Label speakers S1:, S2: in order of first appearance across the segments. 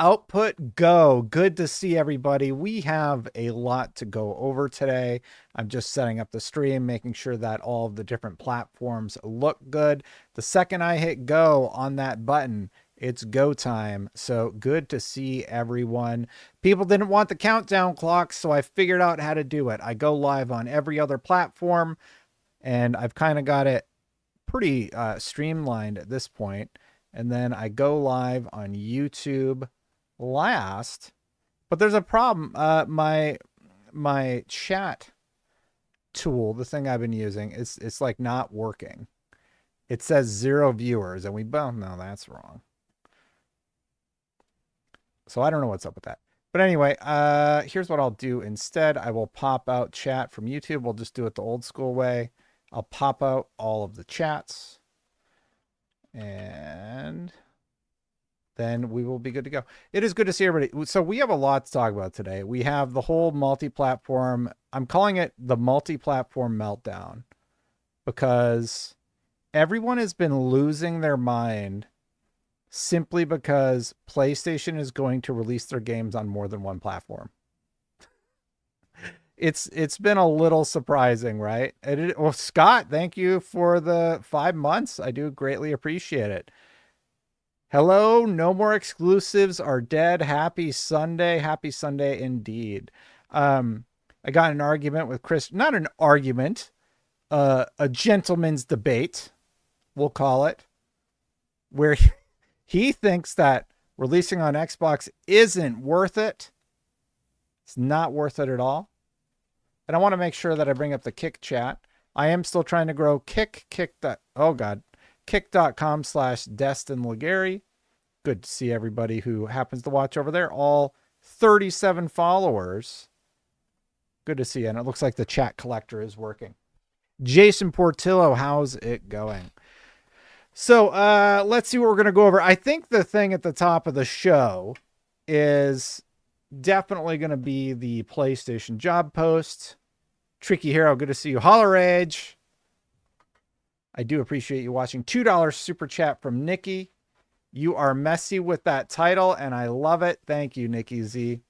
S1: Output go. Good to see everybody. We have a lot to go over today. I'm just setting up the stream, making sure that all of the different platforms look good. The second I hit go on that button, it's go time. So good to see everyone. People didn't want the countdown clock, so I figured out how to do it. I go live on every other platform, and I've kind of got it pretty streamlined at this point. And then I go live on YouTube last, but there's a problem. My chat tool, the thing I've been using, it's like not working. It says 0 viewers, and we both know that's wrong. So I don't know what's up with that. But anyway, here's what I'll do instead. I will pop out chat from YouTube. We'll just do it the old school way. I'll pop out all of the chats, and then we will be good to go. It is good to see everybody. So we have a lot to talk about today. We have the whole multi-platform. I'm calling it the multi-platform meltdown because everyone has been losing their mind simply because PlayStation is going to release their games on more than one platform. It's been a little surprising, right? Well, Scott, thank you for the 5 months. I do greatly appreciate it. Hello, no more exclusives are dead. Happy Sunday. Happy Sunday indeed. I got an argument with Chris, not an argument, a gentleman's debate, we'll call it, where he thinks that releasing on Xbox isn't worth it. It's not worth it at all. And I want to make sure that I bring up the Kick chat. I am still trying to grow kick.com/Destin Legary. Good to see everybody who happens to watch over there. All 37 followers. Good to see you. And it looks like the chat collector is working. Jason Portillo, how's it going? So let's see what we're going to go over. I think the thing at the top of the show is definitely going to be the PlayStation job post. Tricky Hero, good to see you. Holler Age, I do appreciate you watching. $2 super chat from Nikki. You are messy with that title, and I love it. Thank you, Nikki Z.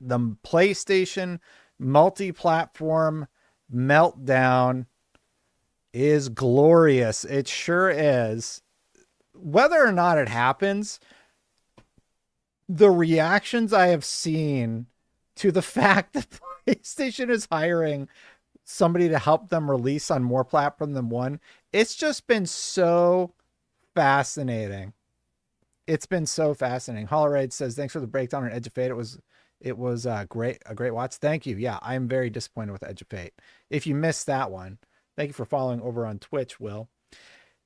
S1: The PlayStation multi-platform meltdown is glorious. It sure is. Whether or not it happens, the reactions I have seen to the fact that PlayStation is hiring somebody to help them release on more platform than one, it's just been so fascinating. It's been so fascinating. Hollerade says, thanks for the breakdown on Edge of Fate. It was a great watch. Thank you. Yeah, I'm very disappointed with Edge of Fate. If you missed that one, thank you for following over on Twitch, Will.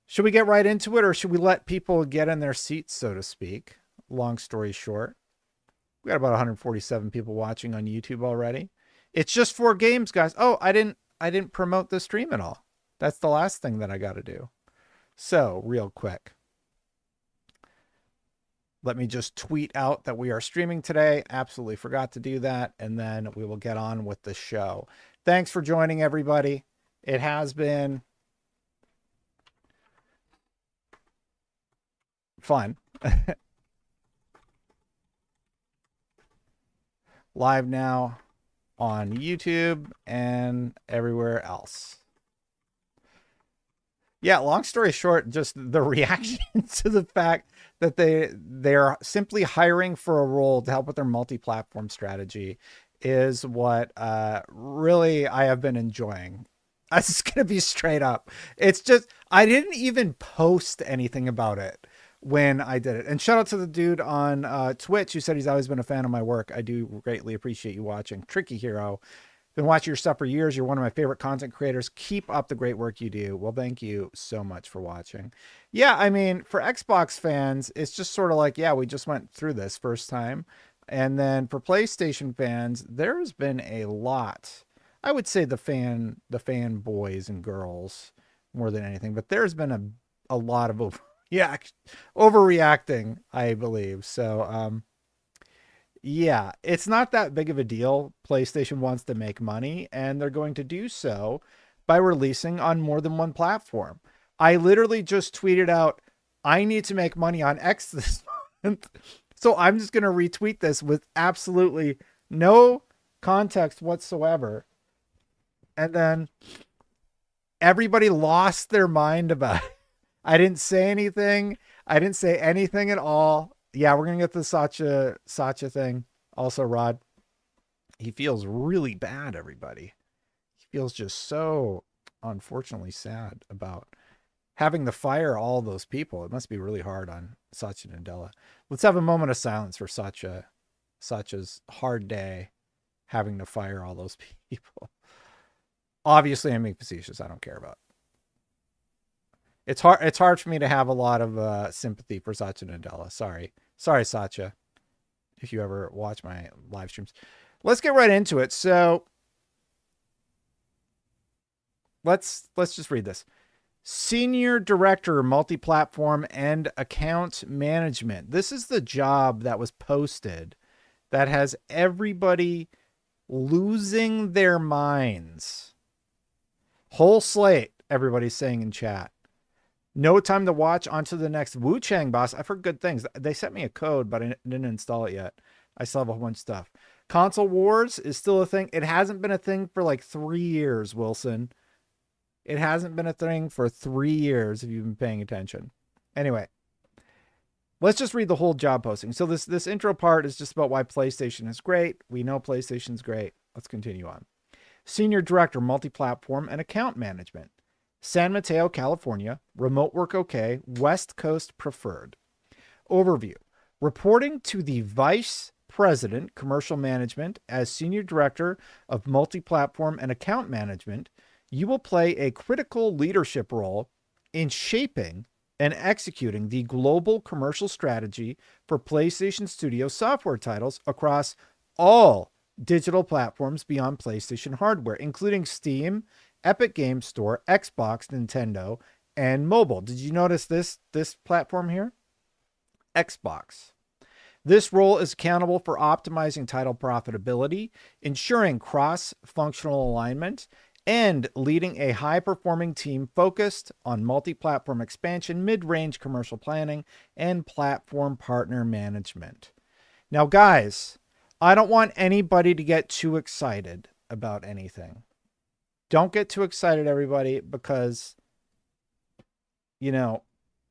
S1: Should we get right into it, or should we let people get in their seats, so to speak? Long story short, we got about 147 people watching on YouTube already. It's just 4 games, guys. Oh, I didn't promote the stream at all. That's the last thing that I got to do. So real quick, let me just tweet out that we are streaming today. Absolutely forgot to do that. And then we will get on with the show. Thanks for joining, everybody. It has been fun. Live now on YouTube and everywhere else. Yeah, long story short, just the reaction to the fact that they're simply hiring for a role to help with their multi-platform strategy is what really I have been enjoying. I'm just going to be straight up. It's just, I didn't even post anything about it when I did it. And shout out to the dude on Twitch who said he's always been a fan of my work. I do greatly appreciate you watching. Tricky Hero, been watching your stuff for years. You're one of my favorite content creators. Keep up the great work you do. Well, thank you so much for watching. Yeah, I mean, for Xbox fans, it's just sort of like, yeah, we just went through this first time. And then for PlayStation fans, there's been a lot. I would say the fan boys and girls more than anything, but there's been a lot of overreacting, I believe. So, yeah, it's not that big of a deal. PlayStation wants to make money, and they're going to do so by releasing on more than one platform. I literally just tweeted out, I need to make money on X this month. So I'm just going to retweet this with absolutely no context whatsoever. And then everybody lost their mind about it. I didn't say anything. I didn't say anything at all. Yeah, we're going to get the Satya thing. Also, Rod, he feels really bad, everybody. He feels just so unfortunately sad about having to fire all those people. It must be really hard on Satya Nadella. Let's have a moment of silence for Satya's hard day having to fire all those people. Obviously, I'm being facetious. I don't care about it. It's hard for me to have a lot of sympathy for Satya Nadella. Sorry, Satya, if you ever watch my live streams. Let's get right into it. So let's just read this. Senior Director, Multiplatform and Account Management. This is the job that was posted that has everybody losing their minds. Whole slate, everybody's saying in chat. No time to watch, on to the next. Wu Chang boss. I've heard good things. They sent me a code, but I didn't install it yet. I still have a whole bunch of stuff. Console Wars is still a thing. It hasn't been a thing for like 3 years, Wilson. It hasn't been a thing for 3 years if you've been paying attention. Anyway, let's just read the whole job posting. So this intro part is just about why PlayStation is great. We know PlayStation's great. Let's continue on. Senior Director, Multiplatform and Account Management. San Mateo, California. Remote work okay. West Coast preferred. Overview. Reporting to the Vice President, Commercial Management, as Senior Director of Multiplatform and Account Management, you will play a critical leadership role in shaping and executing the global commercial strategy for PlayStation Studio software titles across all digital platforms beyond PlayStation hardware, including Steam, Epic Games Store, Xbox, Nintendo, and mobile. Did you notice this platform here? Xbox. This role is accountable for optimizing title profitability, ensuring cross-functional alignment, and leading a high-performing team focused on multi-platform expansion, mid-range commercial planning, and platform partner management. Now, guys, I don't want anybody to get too excited about anything. Don't get too excited, everybody, because, you know,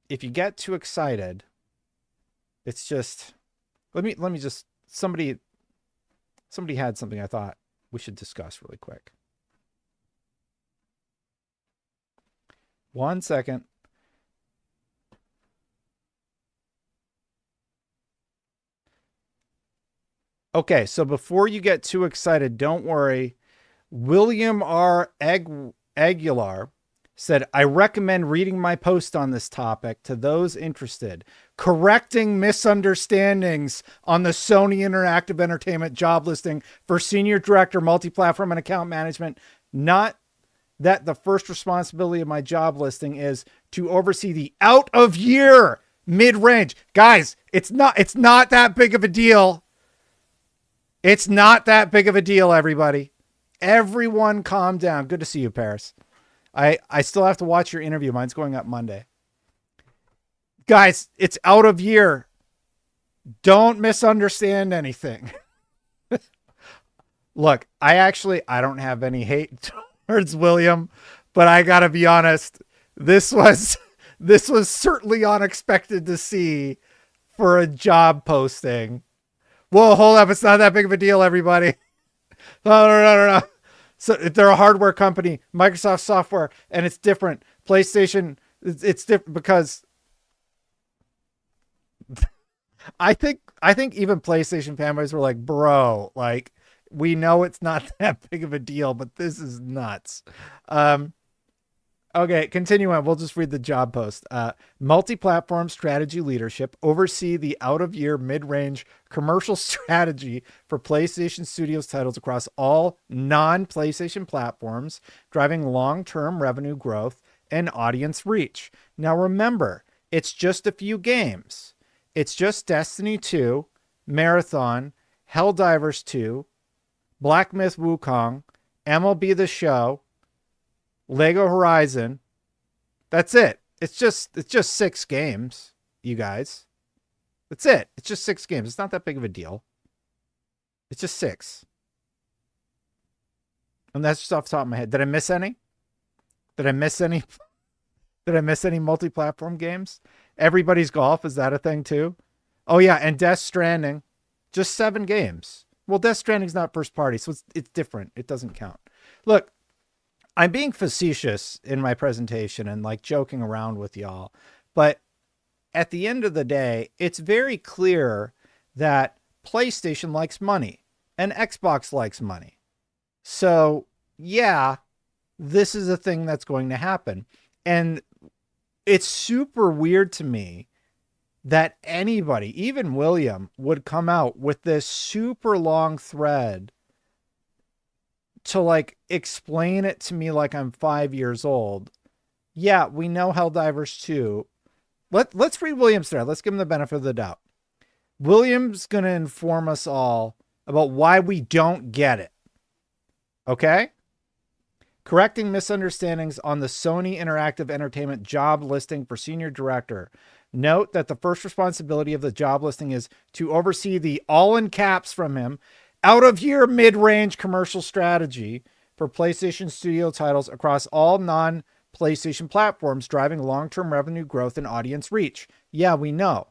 S1: if you get too excited, it's just, let me just, somebody had something I thought we should discuss really quick. 1 second. Okay, so before you get too excited, don't worry. William R. Aguilar said, I recommend reading my post on this topic to those interested. Correcting misunderstandings on the Sony Interactive Entertainment job listing for Senior Director, Multiplatform and Account Management. Not that the first responsibility of my job listing is to oversee the out of year mid-range. Guys, it's not that big of a deal. It's not that big of a deal, everybody. Everyone calm down. Good to see you, Paris. I still have to watch your interview. Mine's going up Monday. Guys, it's out of year. Don't misunderstand anything. Look, I don't have any hate towards William, but I gotta be honest. This was certainly unexpected to see for a job posting. Whoa, hold up. It's not that big of a deal, everybody. No. So they're a hardware company, Microsoft software, and it's different. PlayStation, it's different because I think even PlayStation fanboys were like, bro, like, we know it's not that big of a deal, but this is nuts. Okay, continue on. We'll just read the job post. Multi-platform strategy leadership, oversee the out-of-year mid-range commercial strategy for PlayStation Studios titles across all non-PlayStation platforms, driving long-term revenue growth and audience reach. Now remember, it's just a few games. It's just Destiny 2, Marathon, Helldivers 2, Black Myth Wukong, MLB The Show, Lego Horizon. That's it. It's just 6 games, you guys. That's it. It's just 6 games. It's not that big of a deal. It's just 6. And that's just off the top of my head. Did I miss any? Did I miss any? Did I miss any multi-platform games? Everybody's Golf, is that a thing too? Oh yeah, and Death Stranding. Just 7 games. Well, Death Stranding's not first party, so it's different. It doesn't count. Look, I'm being facetious in my presentation and like joking around with y'all, but at the end of the day, it's very clear that PlayStation likes money and Xbox likes money. So yeah, this is a thing that's going to happen. And it's super weird to me that anybody, even William, would come out with this super long thread to like explain it to me like I'm 5 years old. Yeah, we know Helldivers 2. Let's read William's thread. Let's give him the benefit of the doubt. William's going to inform us all about why we don't get it. Okay? Correcting misunderstandings on the Sony Interactive Entertainment job listing for senior director. Note that the first responsibility of the job listing is to oversee the all in caps from him out of year mid-range commercial strategy for PlayStation Studio titles across all non-PlayStation platforms, driving long-term revenue growth and audience reach. Yeah, we know.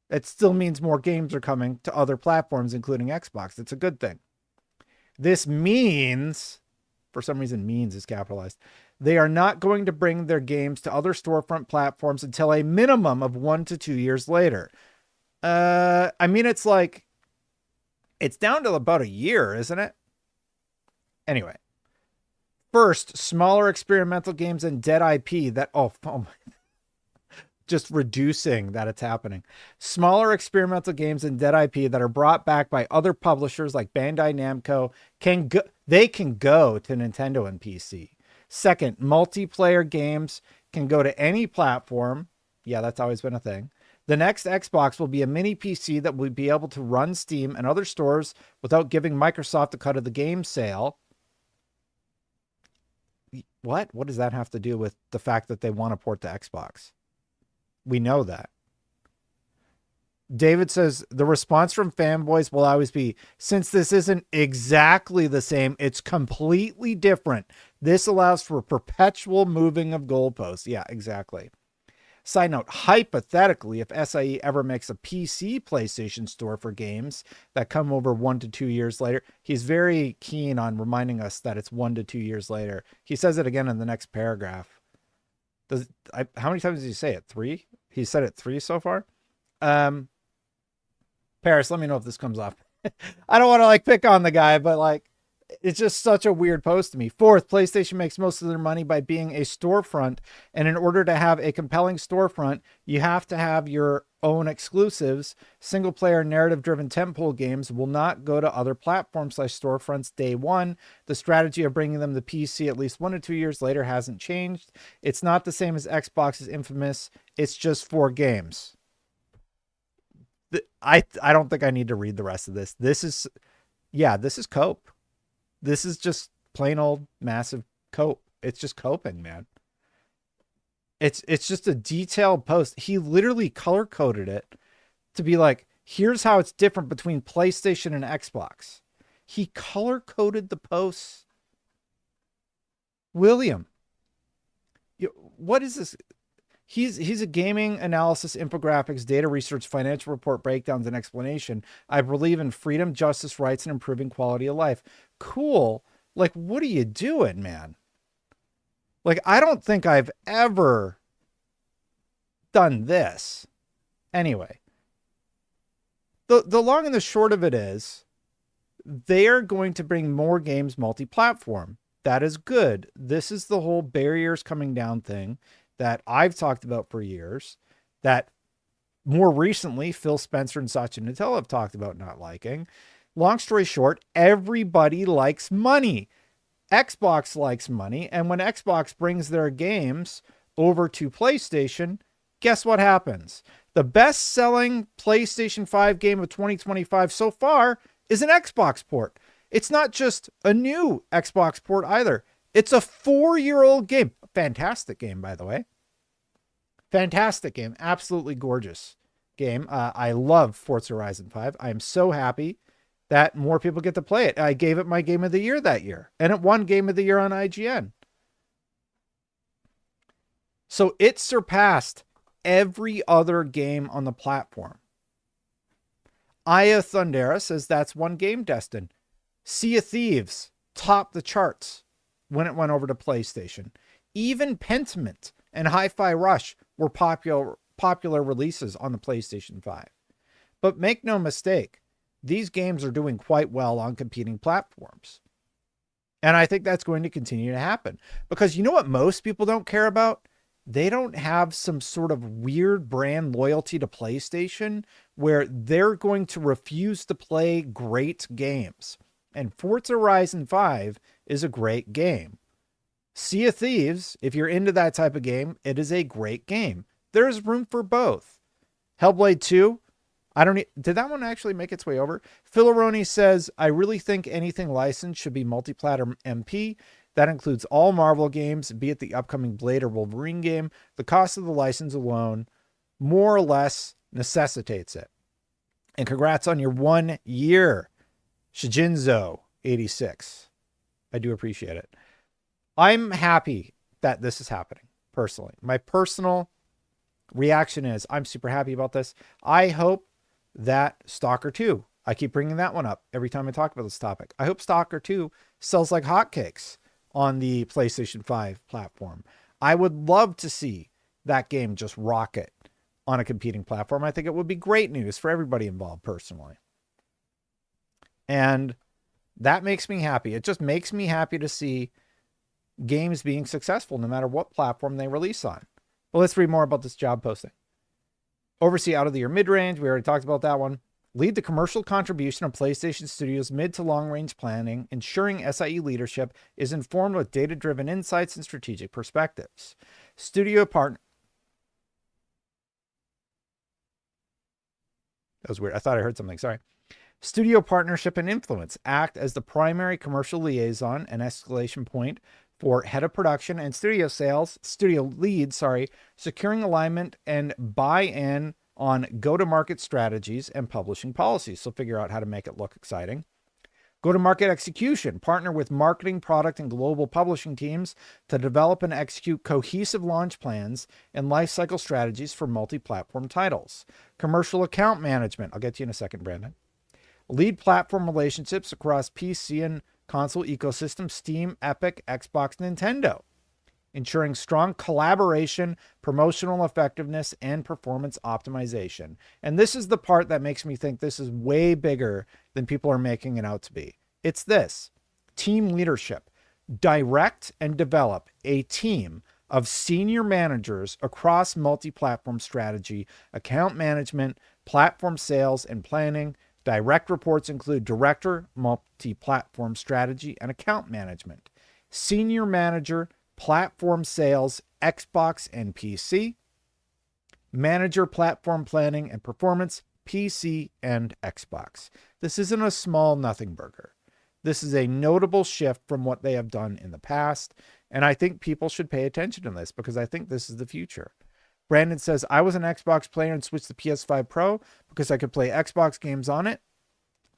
S1: It still means more games are coming to other platforms, including Xbox. It's a good thing. This means, for some reason means is capitalized, they are not going to bring their games to other storefront platforms until a minimum of 1 to 2 years later. I mean, it's like, it's down to about a year, isn't it? Anyway. First, smaller experimental games and dead IP that, oh my, just reducing that it's happening. Smaller experimental games and dead IP that are brought back by other publishers like Bandai Namco can go to Nintendo and PC. Second, multiplayer games can go to any platform. Yeah, that's always been a thing. The next Xbox will be a mini PC that will be able to run Steam and other stores without giving Microsoft a cut of the game sale. What? What does that have to do with the fact that they want to port to Xbox? We know that. David says, the response from fanboys will always be, since this isn't exactly the same, it's completely different. This allows for perpetual moving of goalposts. Yeah, exactly. Side note, hypothetically, if SIE ever makes a PC PlayStation store for games that come over 1 to 2 years later, he's very keen on reminding us that it's 1 to 2 years later. He says it again in the next paragraph. How many times did he say it? 3? He said it 3 so far. Paris, let me know if this comes off. I don't want to like pick on the guy, but like, it's just such a weird post to me. Fourth, PlayStation makes most of their money by being a storefront. And in order to have a compelling storefront, you have to have your own exclusives. Single player narrative driven tentpole games will not go to other platforms like storefronts day one. The strategy of bringing them to PC at least 1 to 2 years later hasn't changed. It's not the same as Xbox's Infamous. It's just 4 games. I don't think I need to read the rest of this. This is cope. This is just plain old massive cope. It's just coping, man. It's just a detailed post. He literally color coded it to be like, here's how it's different between PlayStation and Xbox. He color coded the posts. William, what is this? He's a gaming analysis, infographics, data research, financial report breakdowns, and explanation. I believe in freedom, justice, rights, and improving quality of life. Cool. Like, what are you doing, man? Like, I don't think I've ever done this. Anyway, the long and the short of it is they are going to bring more games multi-platform. That is good. This is the whole barriers coming down thing that I've talked about for years, that more recently Phil Spencer and Satya Nadella have talked about not liking. Long story short, everybody likes money. Xbox likes money, and when Xbox brings their games over to PlayStation, guess what happens? The best-selling PlayStation 5 game of 2025 so far is an Xbox port. It's not just a new Xbox port either. It's a 4-year-old game. Fantastic game, by the way. Fantastic game. Absolutely gorgeous. game. I love Forza Horizon 5. I am so happy that more people get to play it. I gave it my game of the year that year, and it won game of the year on IGN. So it surpassed every other game on the platform. Aya Thundera says that's one game, Destin. Sea of Thieves topped the charts when it went over to PlayStation. Even Pentiment and Hi-Fi Rush were popular releases on the PlayStation 5. But make no mistake, these games are doing quite well on competing platforms. And I think that's going to continue to happen. Because you know what most people don't care about? They don't have some sort of weird brand loyalty to PlayStation where they're going to refuse to play great games. And Forza Horizon 5 is a great game. Sea of Thieves, if you're into that type of game, it is a great game. There's room for both. Hellblade 2, did that one actually make its way over? Philaroni says, I really think anything licensed should be multi-platform MP. That includes all Marvel games, be it the upcoming Blade or Wolverine game. The cost of the license alone more or less necessitates it. And congrats on your 1 year, Shijinzo86. I do appreciate it. I'm happy that this is happening, personally. My personal reaction is I'm super happy about this. I hope that Stalker 2, I keep bringing that one up every time I talk about this topic. I hope Stalker 2 sells like hotcakes on the PlayStation 5 platform. I would love to see that game just rocket on a competing platform. I think it would be great news for everybody involved personally. And that makes me happy. It just makes me happy to see games being successful no matter what platform they release on. But let's read more about this job posting. Oversee out of the year mid-range. We already talked about that one. Lead the commercial contribution of PlayStation Studios' mid to long-range planning, ensuring SIE leadership is informed with data-driven insights and strategic perspectives. Studio partner. That was weird. I thought I heard something. Sorry. Studio partnership and influence. Act as the primary commercial liaison and escalation point for head of production and studio lead, securing alignment and buy-in on go-to-market strategies and publishing policies. So figure out how to make it look exciting. Go-to-market execution. Partner with marketing, product, and global publishing teams to develop and execute cohesive launch plans and lifecycle strategies for multi-platform titles. Commercial account management. I'll get to you in a second, Brandon. Lead platform relationships across PC and console ecosystem, Steam, Epic, Xbox, Nintendo. Ensuring strong collaboration, promotional effectiveness, and performance optimization. And this is the part that makes me think this is way bigger than people are making it out to be. It's this: team leadership. Direct and develop a team of senior managers across multi-platform strategy, account management, platform sales, and planning. Direct reports include director, multi-platform strategy, and account management. Senior manager, platform sales, Xbox and PC. Manager, platform planning and performance, PC and Xbox. This isn't a small nothing burger. This is a notable shift from what they have done in the past. And I think people should pay attention to this because I think this is the future. Brandon says, I was an Xbox player and switched to PS5 Pro because I could play Xbox games on it.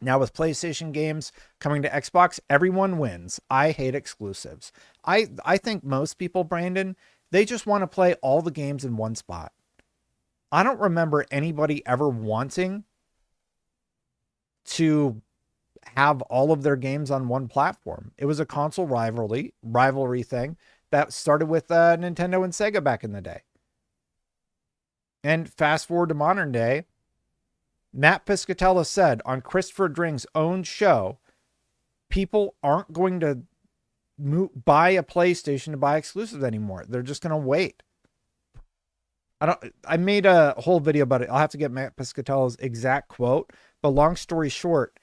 S1: Now with PlayStation games coming to Xbox, everyone wins. I hate exclusives. I think most people, Brandon, they just want to play all the games in one spot. I don't remember anybody ever wanting to have all of their games on one platform. It was a console rivalry thing that started with Nintendo and Sega back in the day. And fast forward to modern day, Matt Piscatella said on Christopher Dring's own show, people aren't going to buy a PlayStation to buy exclusives anymore. They're just going to wait. I made a whole video about it. I'll have to get Matt Piscatella's exact quote, but long story short,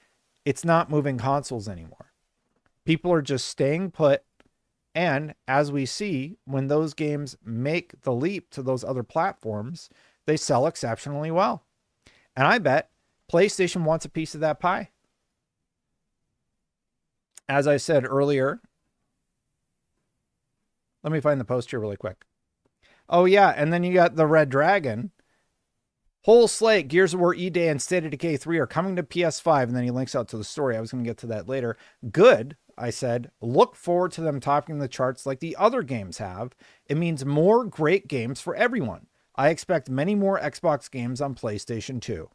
S1: it's not moving consoles anymore. People are just staying put. And as we see, when those games make the leap to those other platforms, they sell exceptionally well. And I bet PlayStation wants a piece of that pie. As I said earlier, let me find the post here really quick. Oh, yeah. And then you got the Red Dragon. Whole slate, Gears of War E-Day and State of Decay 3 are coming to PS5. And then he links out to the story. I was going to get to that later. Good, I said. Look forward to them topping the charts like the other games have. It means more great games for everyone. I expect many more Xbox games on PlayStation 2.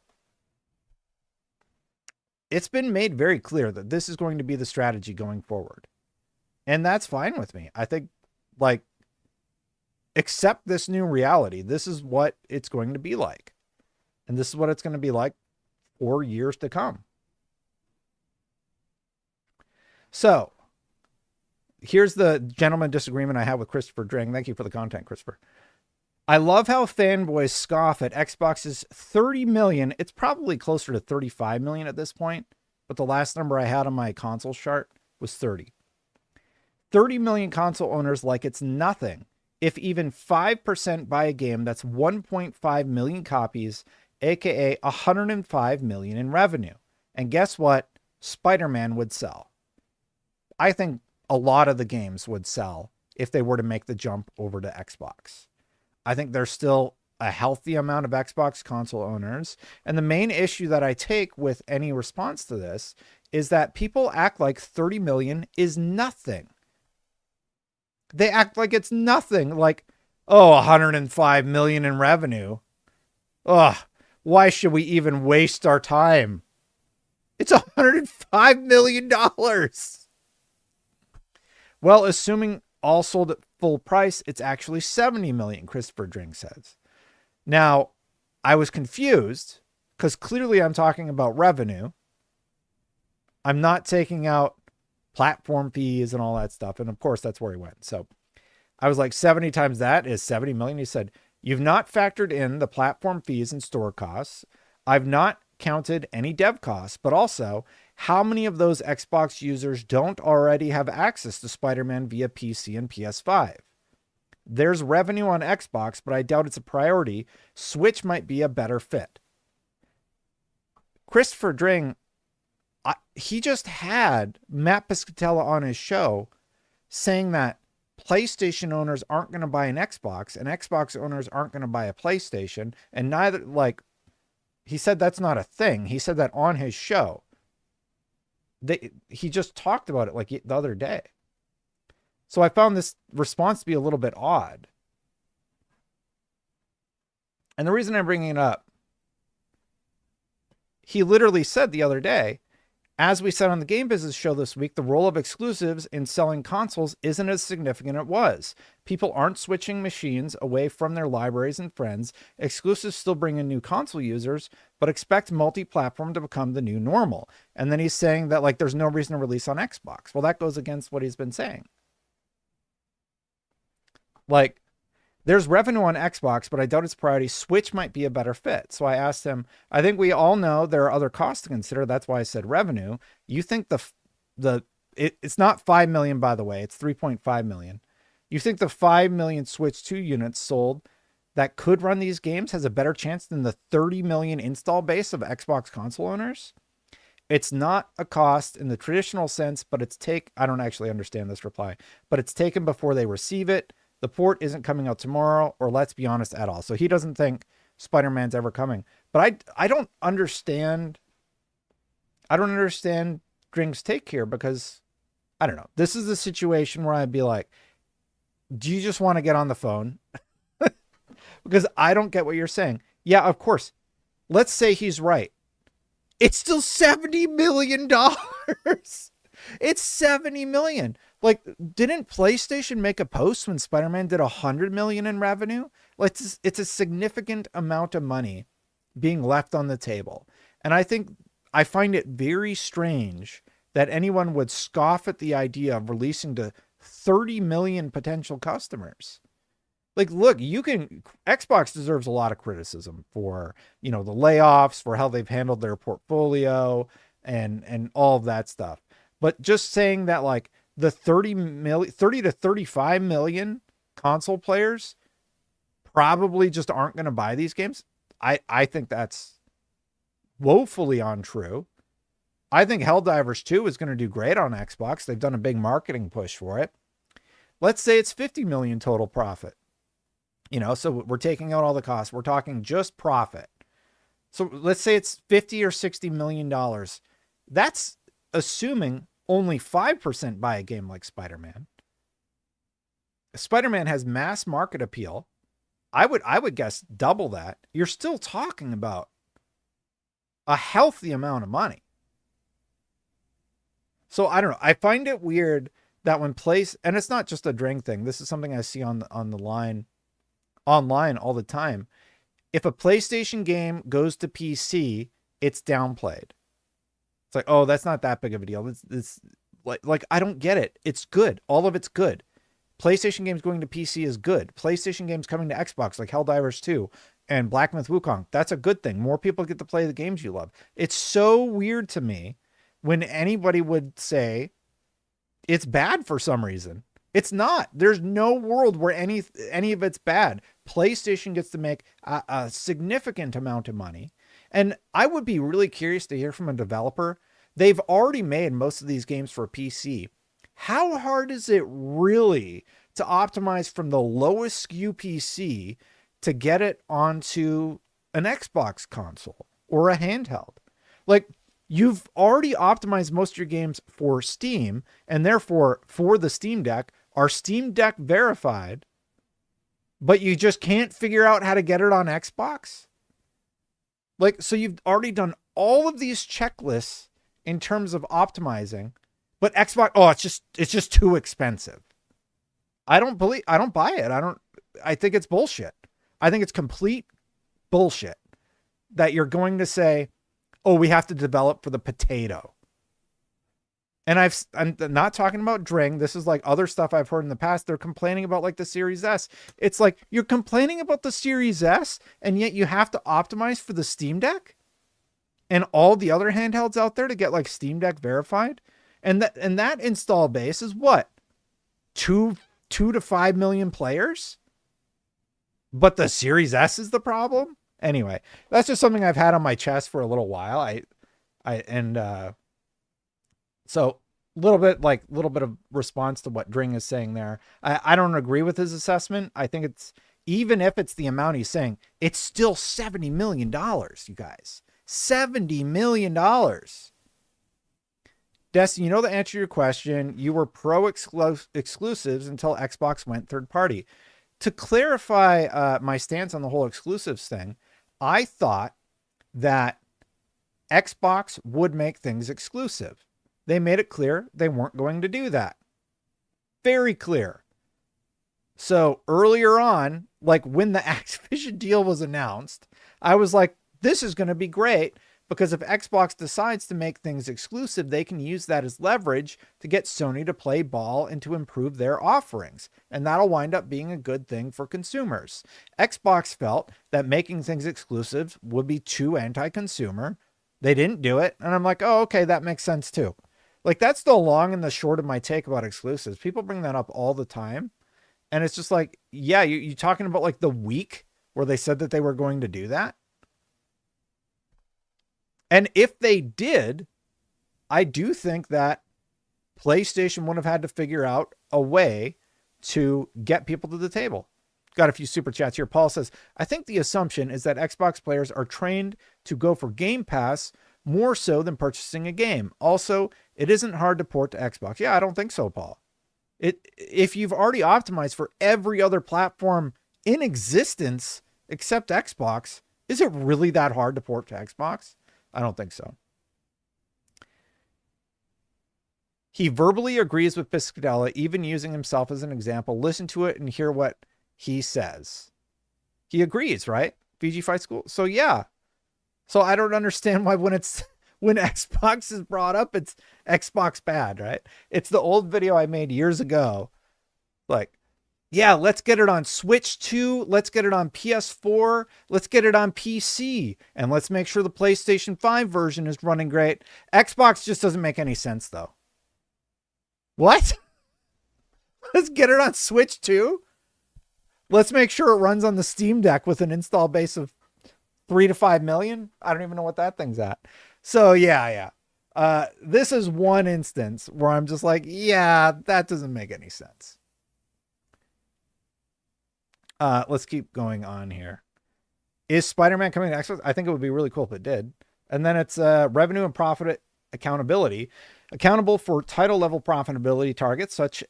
S1: It's been made very clear that this is going to be the strategy going forward. And that's fine with me. I think, like, accept this new reality. This is what it's going to be like. And this is what it's going to be like for years to come. So, here's the gentleman disagreement I have with Christopher Dring. Thank you for the content, Christopher. I love how fanboys scoff at Xbox's 30 million. It's probably closer to 35 million at this point, but the last number I had on my console chart was 30. 30 million console owners like it's nothing. If even 5% buy a game, that's 1.5 million copies, aka 105 million in revenue. And guess what? Spider-Man would sell. I think a lot of the games would sell if they were to make the jump over to Xbox. I think there's still a healthy amount of Xbox console owners. And the main issue that I take with any response to this is that people act like 30 million is nothing. They act like it's nothing. Like, oh, 105 million in revenue. Ugh, why should we even waste our time? It's $105 million. Well, assuming all sold at full price, it's actually 70 million, Christopher Dring says. Now, I was confused because clearly I'm talking about revenue. I'm not taking out platform fees and all that stuff. And of course, that's where he went. So I was like, 70 times that is 70 million. He said, you've not factored in the platform fees and store costs. I've not counted any dev costs, but also how many of those Xbox users don't already have access to Spider-Man via PC and PS5? There's revenue on Xbox, but I doubt it's a priority. Switch might be a better fit. Christopher Dring, he just had Matt Piscatella on his show saying that PlayStation owners aren't going to buy an Xbox and Xbox owners aren't going to buy a PlayStation. And neither, like, he said that's not a thing. He said that on his show. He just talked about it like the other day. So I found this response to be a little bit odd. And the reason I'm bringing it up, he literally said the other day, as we said on the Game Business show this week, the role of exclusives in selling consoles isn't as significant as it was. People aren't switching machines away from their libraries and friends. Exclusives still bring in new console users, but expect multi-platform to become the new normal. And then he's saying that, like, there's no reason to release on Xbox. Well, that goes against what he's been saying. Like, there's revenue on Xbox, but I doubt it's priority. Switch might be a better fit. So I asked him, I think we all know there are other costs to consider. That's why I said revenue. You think it's not 5 million, by the way, it's 3.5 million. You think the 5 million Switch 2 units sold that could run these games has a better chance than the 30 million install base of Xbox console owners? It's not a cost in the traditional sense, but I don't actually understand this reply, but it's taken before they receive it. The port isn't coming out tomorrow, or let's be honest, at all. So he doesn't think Spider-Man's ever coming. But I don't understand. I don't understand Dring's take here because, I don't know. This is the situation where I'd be like, do you just want to get on the phone? Because I don't get what you're saying. Yeah, of course. Let's say he's right. It's still $70 million. It's 70 million. Like, didn't PlayStation make a post when Spider-Man did 100 million in revenue? Like, it's a significant amount of money being left on the table. And I find it very strange that anyone would scoff at the idea of releasing to 30 million potential customers. Like, look, Xbox deserves a lot of criticism for, the layoffs, for how they've handled their portfolio and all of that stuff. But just saying that, like, the 30 to 35 million console players probably just aren't going to buy these games, I think that's woefully untrue. I think Helldivers 2 is going to do great on Xbox. They've done a big marketing push for it. Let's say it's 50 million total profit. So we're taking out all the costs. We're talking just profit. So let's say it's 50 or 60 million dollars. That's assuming only 5% buy a game like Spider-Man. Spider-Man has mass market appeal. I would guess double that. You're still talking about a healthy amount of money. So I don't know. I find it weird that when and it's not just a drink thing. This is something I see on the line online all the time. If a PlayStation game goes to PC, it's downplayed. It's like, oh, that's not that big of a deal. It's like I don't get it. It's good. All of it's good. PlayStation games going to PC is good. PlayStation games coming to Xbox, like Helldivers 2 and Black Myth Wukong, that's a good thing. More people get to play the games you love. It's so weird to me when anybody would say it's bad for some reason. It's not. There's no world where any of it's bad. PlayStation gets to make a significant amount of money. And I would be really curious to hear from a developer. They've already made most of these games for PC. How hard is it really to optimize from the lowest SKU PC to get it onto an Xbox console or a handheld? Like, you've already optimized most of your games for Steam, and therefore for the Steam Deck are Steam Deck verified, but you just can't figure out how to get it on Xbox? Like, so you've already done all of these checklists in terms of optimizing, but Xbox, it's just too expensive. I don't buy it. I think it's bullshit. I think it's complete bullshit that you're going to say, oh, we have to develop for the potato. And I'm not talking about Dring. This is like other stuff I've heard in the past. They're complaining about like the Series S. It's like you're complaining about the Series S, and yet you have to optimize for the Steam Deck and all the other handhelds out there to get like Steam Deck verified. And that install base is what? 2 to 5 million players? But the Series S is the problem? Anyway, that's just something I've had on my chest for a little while. So a little bit of response to what Dring is saying there. I don't agree with his assessment. I think even if it's the amount he's saying, it's still $70 million, you guys. $70 million. Destin, you know the answer to your question. You were pro exclusives until Xbox went third party. To clarify my stance on the whole exclusives thing, I thought that Xbox would make things exclusive. They made it clear they weren't going to do that. Very clear. So earlier on, like when the Activision deal was announced, I was like, this is going to be great, because if Xbox decides to make things exclusive, they can use that as leverage to get Sony to play ball and to improve their offerings. And that'll wind up being a good thing for consumers. Xbox felt that making things exclusive would be too anti-consumer. They didn't do it. And I'm like, oh, okay, that makes sense too. Like, that's the long and the short of my take about exclusives. People bring that up all the time. And it's just like, yeah, you talking about like the week where they said that they were going to do that? And if they did, I do think that PlayStation would have had to figure out a way to get people to the table. Got a few super chats here. Paul says, I think the assumption is that Xbox players are trained to go for Game Pass more so than purchasing a game. Also, it isn't hard to port to Xbox. Yeah, I don't think so, Paul. If you've already optimized for every other platform in existence except Xbox, is it really that hard to port to Xbox? I don't think so. He verbally agrees with Piscadella, even using himself as an example. Listen to it and hear what he says. He agrees, right? VG Fight School. So yeah. So I don't understand why when Xbox is brought up, it's Xbox bad, right? It's the old video I made years ago. Like, yeah, let's get it on Switch 2. Let's get it on PS4. Let's get it on PC. And let's make sure the PlayStation 5 version is running great. Xbox just doesn't make any sense, though. What? Let's get it on Switch 2? Let's make sure it runs on the Steam Deck with an install base of 3 to 5 million? I don't even know what that thing's at. So, yeah. This is one instance where I'm just like, yeah, that doesn't make any sense. Let's keep going on here. Is Spider-Man coming to Xbox? I think it would be really cool if it did. And then it's revenue and profit accountability, accountable for title level profitability targets, such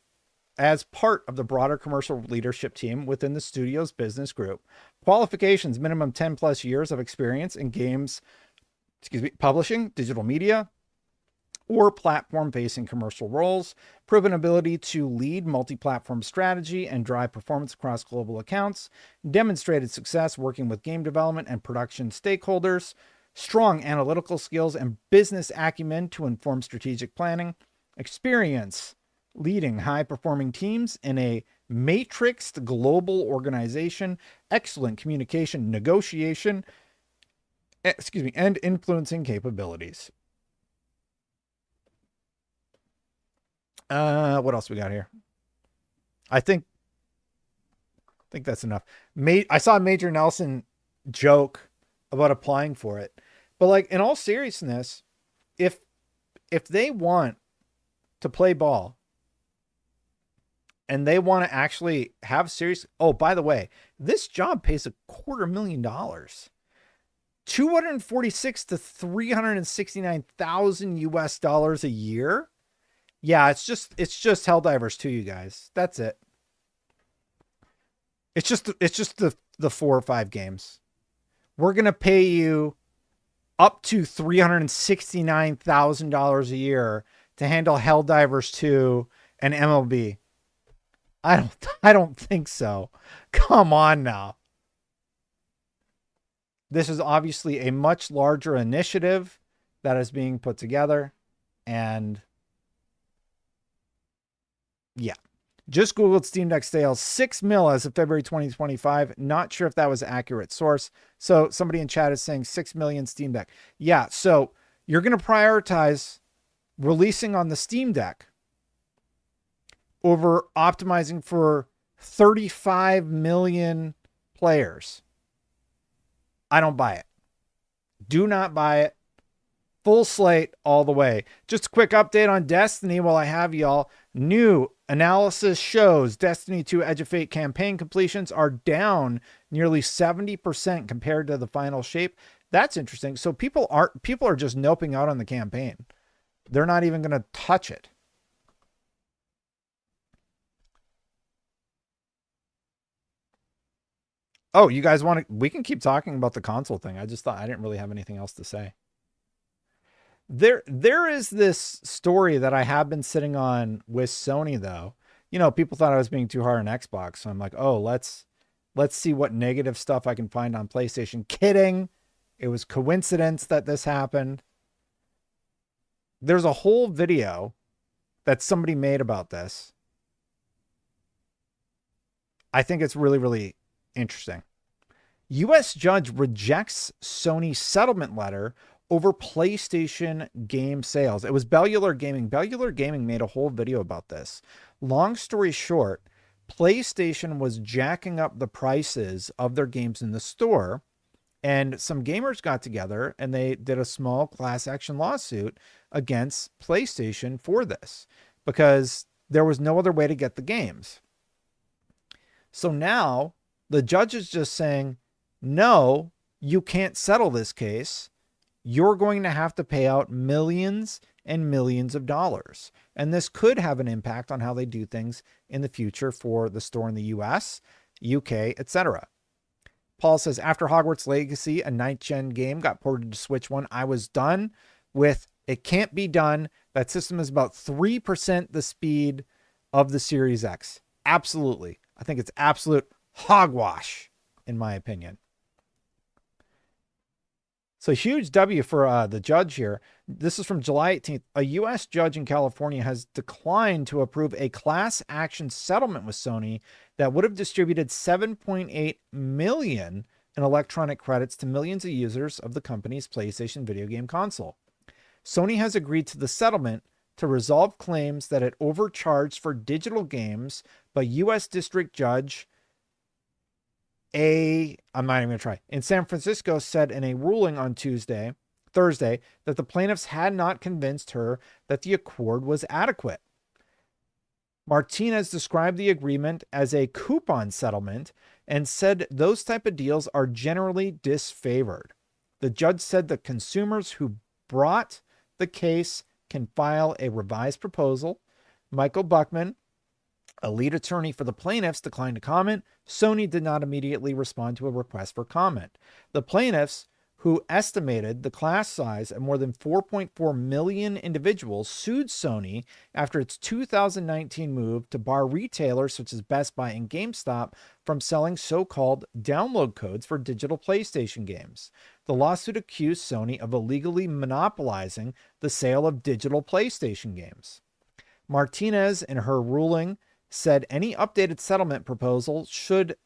S1: as part of the broader commercial leadership team within the studio's business group. Qualifications, minimum 10 plus years of experience in games, publishing, digital media, or platform-facing commercial roles, proven ability to lead multi-platform strategy and drive performance across global accounts, demonstrated success working with game development and production stakeholders, strong analytical skills and business acumen to inform strategic planning, experience leading high-performing teams in a matrixed global organization, excellent communication, negotiation, and influencing capabilities. What else we got here? I think that's enough. I saw Major Nelson joke about applying for it, but like in all seriousness, if they want to play ball and they want to actually have serious, oh, by the way, this job pays $250,000, 246 to 369,000 US dollars a year. Yeah, it's just Helldivers 2, you guys. That's it. It's just the 4 or 5 games. We're gonna pay you up to $369,000 a year to handle Helldivers 2 and MLB. I don't think so. Come on now. This is obviously a much larger initiative that is being put together, and yeah. Just Googled Steam Deck sales, 6 mil as of February 2025. Not sure if that was an accurate source. So somebody in chat is saying 6 million Steam Deck. Yeah, so you're going to prioritize releasing on the Steam Deck over optimizing for 35 million players. I don't buy it. Do not buy it. Full slate all the way. Just a quick update on Destiny while I have y'all. New analysis shows Destiny 2 Edge of Fate campaign completions are down nearly 70% compared to the final shape. That's interesting. So people are just noping out on the campaign. They're not even going to touch it. Oh, you guys want to, we can keep talking about the console thing. I just thought I didn't really have anything else to say. There is this story that I have been sitting on with Sony, though. You know, people thought I was being too hard on Xbox. So I'm like, oh, let's see what negative stuff I can find on PlayStation. Kidding. It was coincidence that this happened. There's a whole video that somebody made about this. I think it's really, really interesting. U.S. judge rejects Sony settlement letter over PlayStation game sales. It was Bellular Gaming. Bellular Gaming made a whole video about this. Long story short, PlayStation was jacking up the prices of their games in the store, and some gamers got together and they did a small class action lawsuit against PlayStation for this because there was no other way to get the games. So now the judge is just saying, no, you can't settle this case. You're going to have to pay out millions and millions of dollars. And this could have an impact on how they do things in the future for the store in the US, UK, etc. Paul says, after Hogwarts Legacy, a 9th gen game got ported to Switch 1, I was done with it can't be done. That system is about 3% the speed of the Series X. Absolutely. I think it's absolute hogwash, in my opinion. So huge W for the judge here. This is from July 18th. A U.S. judge in California has declined to approve a class action settlement with Sony that would have distributed 7.8 million in electronic credits to millions of users of the company's PlayStation video game console. Sony has agreed to the settlement to resolve claims that it overcharged for digital games, but U.S. District Judge I'm not even going to try. In San Francisco said in a ruling on Thursday, that the plaintiffs had not convinced her that the accord was adequate. Martinez described the agreement as a coupon settlement and said those type of deals are generally disfavored. The judge said that consumers who brought the case can file a revised proposal. Michael Buckman, a lead attorney for the plaintiffs, declined to comment. Sony did not immediately respond to a request for comment. The plaintiffs, who estimated the class size at more than 4.4 million individuals, sued Sony after its 2019 move to bar retailers such as Best Buy and GameStop from selling so-called download codes for digital PlayStation games. The lawsuit accused Sony of illegally monopolizing the sale of digital PlayStation games. Martinez, in her ruling, said any updated settlement proposal should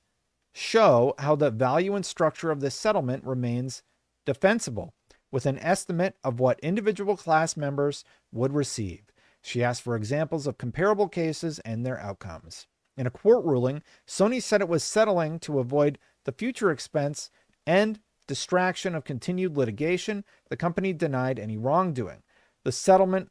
S1: show how the value and structure of this settlement remains defensible, with an estimate of what individual class members would receive. She asked for examples of comparable cases and their outcomes. In a court ruling, Sony said it was settling to avoid the future expense and distraction of continued litigation. The company denied any wrongdoing. The settlement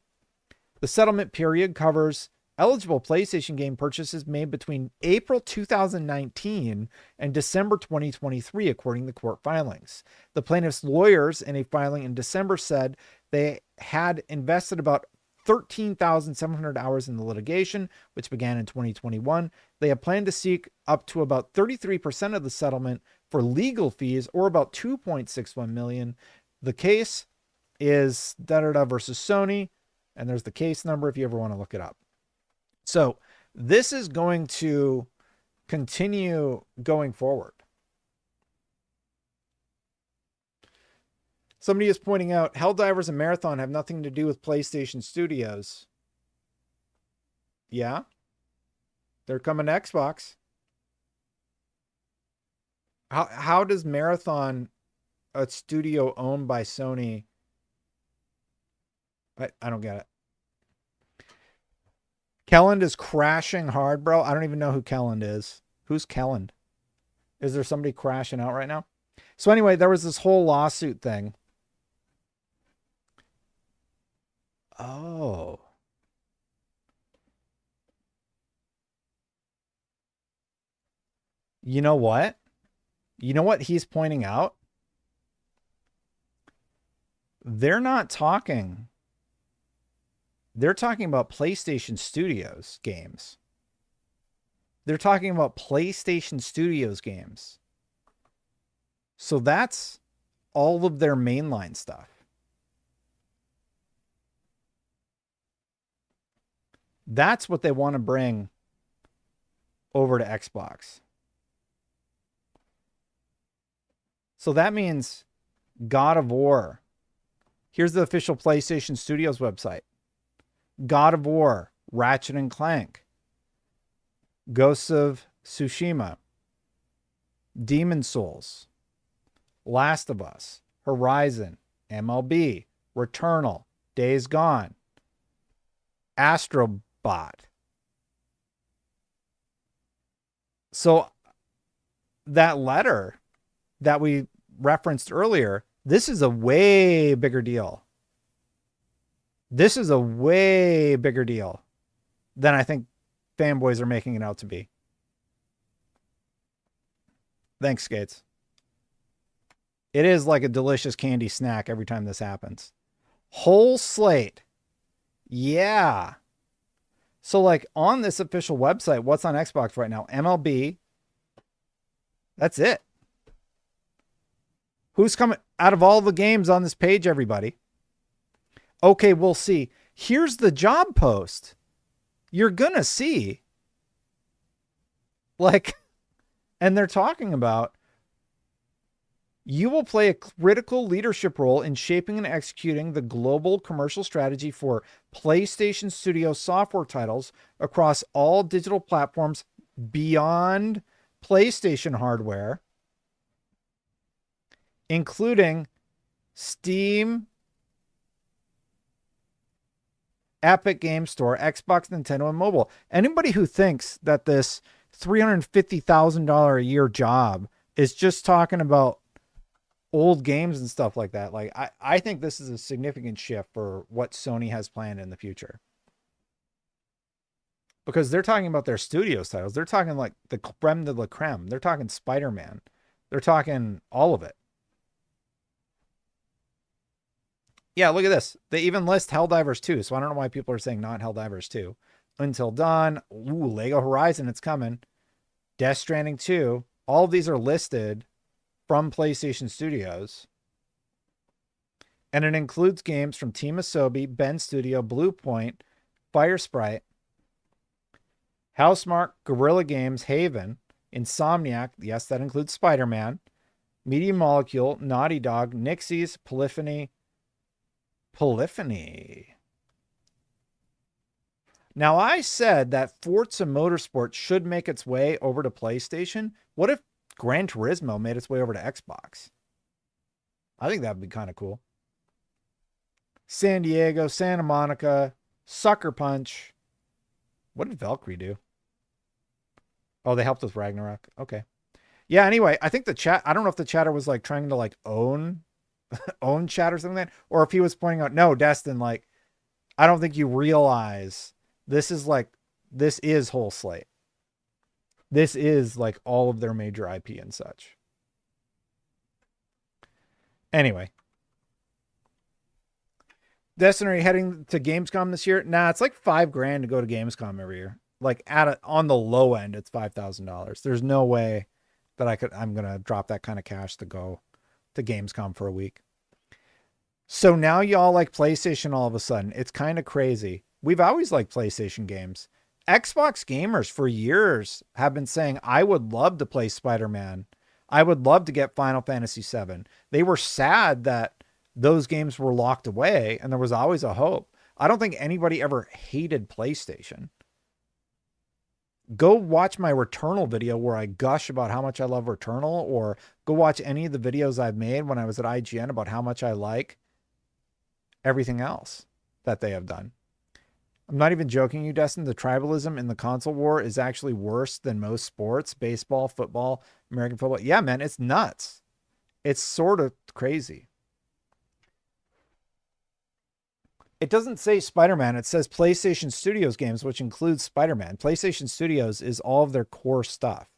S1: period covers eligible PlayStation game purchases made between April 2019 and December 2023, according to court filings. The plaintiff's lawyers, in a filing in December, said they had invested about 13,700 hours in the litigation, which began in 2021. They have planned to seek up to about 33% of the settlement for legal fees, or about $2.61 million. The case is versus Sony, and there's the case number if you ever want to look it up. So this is going to continue going forward. Somebody is pointing out Helldivers and Marathon have nothing to do with PlayStation Studios. Yeah. They're coming to Xbox. How does Marathon, a studio owned by Sony? I don't get it. Kelland is crashing hard, bro. I don't even know who Kelland is. Who's Kelland? Is there somebody crashing out right now? So anyway, there was this whole lawsuit thing. Oh. You know what? You know what he's pointing out? They're not talking. They're talking about PlayStation Studios games. They're talking about PlayStation Studios games. So that's all of their mainline stuff. That's what they want to bring over to Xbox. So that means God of War. Here's the official PlayStation Studios website. God of War, Ratchet and Clank, Ghosts of Tsushima, Demon Souls, Last of Us, Horizon, MLB, Returnal, Days Gone, Astrobot. So that letter that we referenced earlier, this is a way bigger deal. This is a way bigger deal than I think fanboys are making it out to be. Thanks, Skates. It is like a delicious candy snack every time this happens. Whole slate. Yeah. So like on this official website, what's on Xbox right now? MLB. That's it. Who's coming out of all the games on this page, everybody? Okay, we'll see. Here's the job post. You're going to see. Like, and they're talking about, you will play a critical leadership role in shaping and executing the global commercial strategy for PlayStation Studio software titles across all digital platforms beyond PlayStation hardware, including Steam, Epic Game Store, Xbox, Nintendo, and mobile. Anybody who thinks that this $350,000 a year job is just talking about old games and stuff like that, like I think this is a significant shift for what Sony has planned in the future. because they're talking about their studios titles. They're talking like the creme de la creme. They're talking Spider-Man. They're talking all of it. Yeah, look at this. They even list Helldivers 2, so I don't know why people are saying not Helldivers 2. Until Dawn. Ooh, Lego Horizon, it's coming. Death Stranding 2. All of these are listed from PlayStation Studios. And it includes games from Team Asobi, Ben Studio, Bluepoint, Firesprite, Housemarque, Guerrilla Games, Haven, Insomniac, yes, that includes Spider-Man, Media Molecule, Naughty Dog, Nixies, Polyphony. Now, I said that Forza Motorsport should make its way over to PlayStation. What if Gran Turismo made its way over to Xbox? I think that would be kind of cool. San Diego, Santa Monica, Sucker Punch. What did Valkyrie do? Oh, they helped with Ragnarok. Okay. Yeah, anyway, I think the chat, I don't know if the chatter was like trying to like own chat or something like that, or if he was pointing out, no, Destin, like, I don't think you realize this is whole slate. This is like all of their major IP and such. Anyway. Destin, are you heading to Gamescom this year? Nah, it's like $5,000 to go to Gamescom every year. Like on the low end, it's $5,000. There's no way that I'm going to drop that kind of cash to go to Gamescom for a week. So now y'all like PlayStation all of a sudden. It's kind of crazy. We've always liked PlayStation games. Xbox gamers for years have been saying, I would love to play Spider-Man. I would love to get Final Fantasy VII. They were sad that those games were locked away and there was always a hope. I don't think anybody ever hated PlayStation. Go watch my Returnal video where I gush about how much I love Returnal, or go watch any of the videos I've made when I was at IGN about how much I like everything else that they have done. I'm not even joking you, Destin. The tribalism in the console war is actually worse than most sports, baseball, football, American football. Yeah, man, it's nuts. It's sort of crazy. It doesn't say Spider-Man. It says PlayStation Studios games, which includes Spider-Man. PlayStation Studios is all of their core stuff.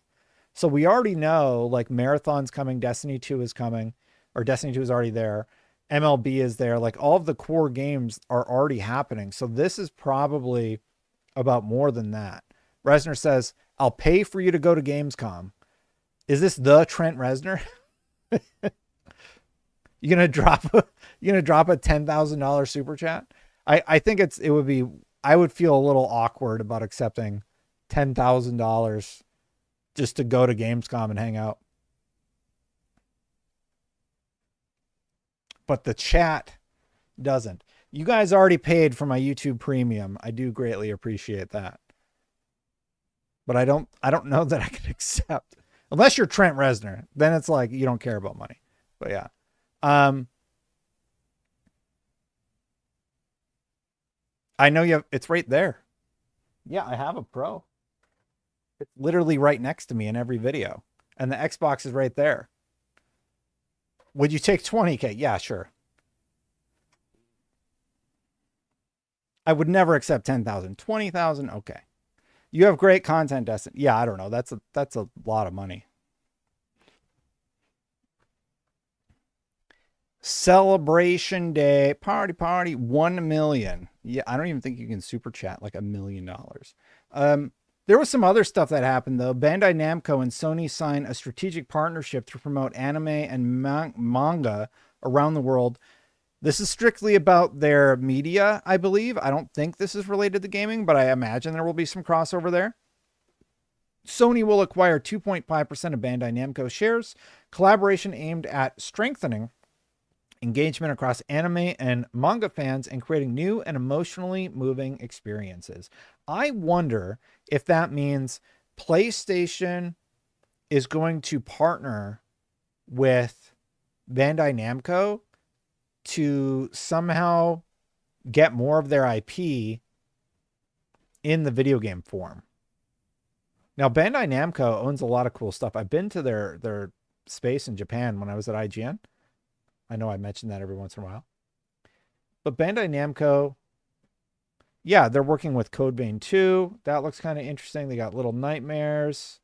S1: So we already know, like, Marathon's coming, Destiny 2 is coming, or Destiny 2 is already there. MLB is there. Like, all of the core games are already happening. So this is probably about more than that. Resner says, I'll pay for you to go to Gamescom. Is this the Trent Reznor? You're gonna drop a $10,000 super chat? I think I would feel a little awkward about accepting $10,000 just to go to Gamescom and hang out. But the chat doesn't. You guys already paid for my YouTube premium. I do greatly appreciate that. But I don't know that I can accept, unless you're Trent Reznor, then it's like you don't care about money. But yeah. I know it's right there. Yeah, I have a Pro. It's literally right next to me in every video. And the Xbox is right there. Would you take 20K? Yeah, sure. I would never accept 10,000. 20,000, okay. You have great content, Destin. Yeah, I don't know. That's a lot of money. Celebration Day, party, 1 million. Yeah, I don't even think you can super chat like $1 million. There was some other stuff that happened though. Bandai Namco and Sony signed a strategic partnership to promote anime and manga around the world. This is strictly about their media, I believe. I don't think this is related to gaming, but I imagine there will be some crossover there. Sony will acquire 2.5% of Bandai Namco shares. Collaboration aimed at strengthening engagement across anime and manga fans and creating new and emotionally moving experiences. I wonder if that means PlayStation is going to partner with Bandai Namco to somehow get more of their IP in the video game form. Now, Bandai Namco owns a lot of cool stuff. I've been to their space in Japan when I was at IGN. I know I mentioned that every once in a while. But Bandai Namco, Yeah, they're working with Code Vein 2. That looks kind of interesting. They got Little Nightmares.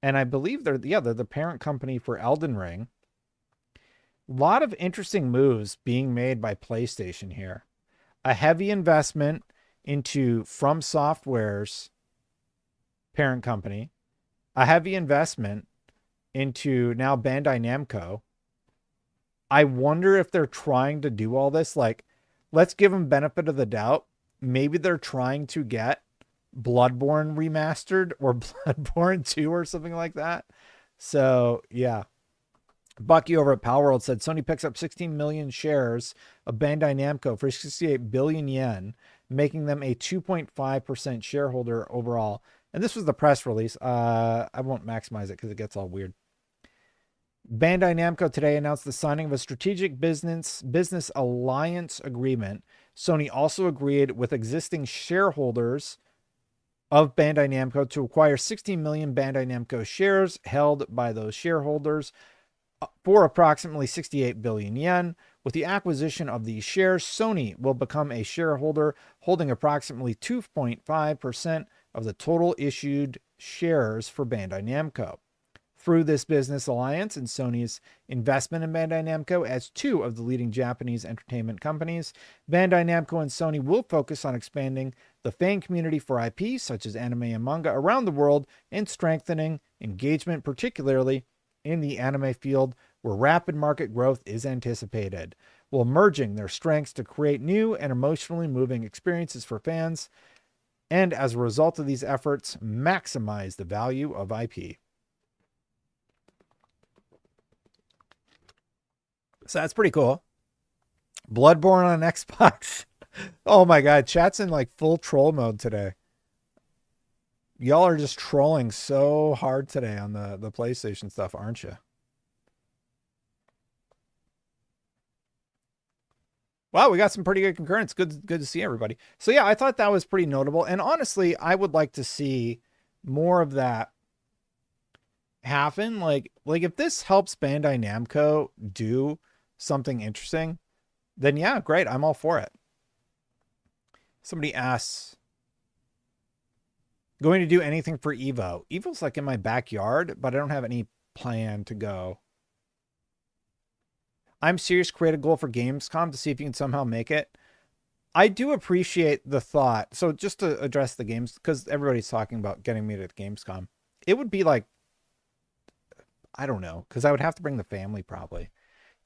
S1: And I believe they're the parent company for Elden Ring. A lot of interesting moves being made by PlayStation here. A heavy investment into From Software's parent company. A heavy investment into now Bandai Namco. I wonder if they're trying to do all this. Like, let's give them benefit of the doubt. Maybe they're trying to get Bloodborne remastered or Bloodborne 2 or something like that. So, yeah. Bucky over at Palworld said Sony picks up 16 million shares of Bandai Namco for 68 billion yen, making them a 2.5% shareholder overall. And this was the press release. I won't maximize it because it gets all weird. Bandai Namco today announced the signing of a strategic business alliance agreement. Sony also agreed with existing shareholders of Bandai Namco to acquire 16 million Bandai Namco shares held by those shareholders for approximately 68 billion yen. With the acquisition of these shares, Sony will become a shareholder holding approximately 2.5% of the total issued shares for Bandai Namco. Through this business alliance and Sony's investment in Bandai Namco as two of the leading Japanese entertainment companies, Bandai Namco and Sony will focus on expanding the fan community for IP such as anime and manga around the world and strengthening engagement, particularly in the anime field where rapid market growth is anticipated, while merging their strengths to create new and emotionally moving experiences for fans, and as a result of these efforts, maximize the value of IP. So that's pretty cool. Bloodborne on Xbox. Oh my God. Chat's in like full troll mode today. Y'all are just trolling so hard today on the PlayStation stuff, aren't you? Wow, we got some pretty good concurrence. Good to see everybody. So yeah, I thought that was pretty notable. And honestly, I would like to see more of that happen. Like if this helps Bandai Namco do something interesting, then yeah, great. I'm all for it. Somebody asks, going to do anything for Evo? Evo's like in my backyard, but I don't have any plan to go. I'm serious. Create a goal for Gamescom to see if you can somehow make it. I do appreciate the thought. So just to address the games, because everybody's talking about getting me to Gamescom, it would be like, I don't know, because I would have to bring the family probably.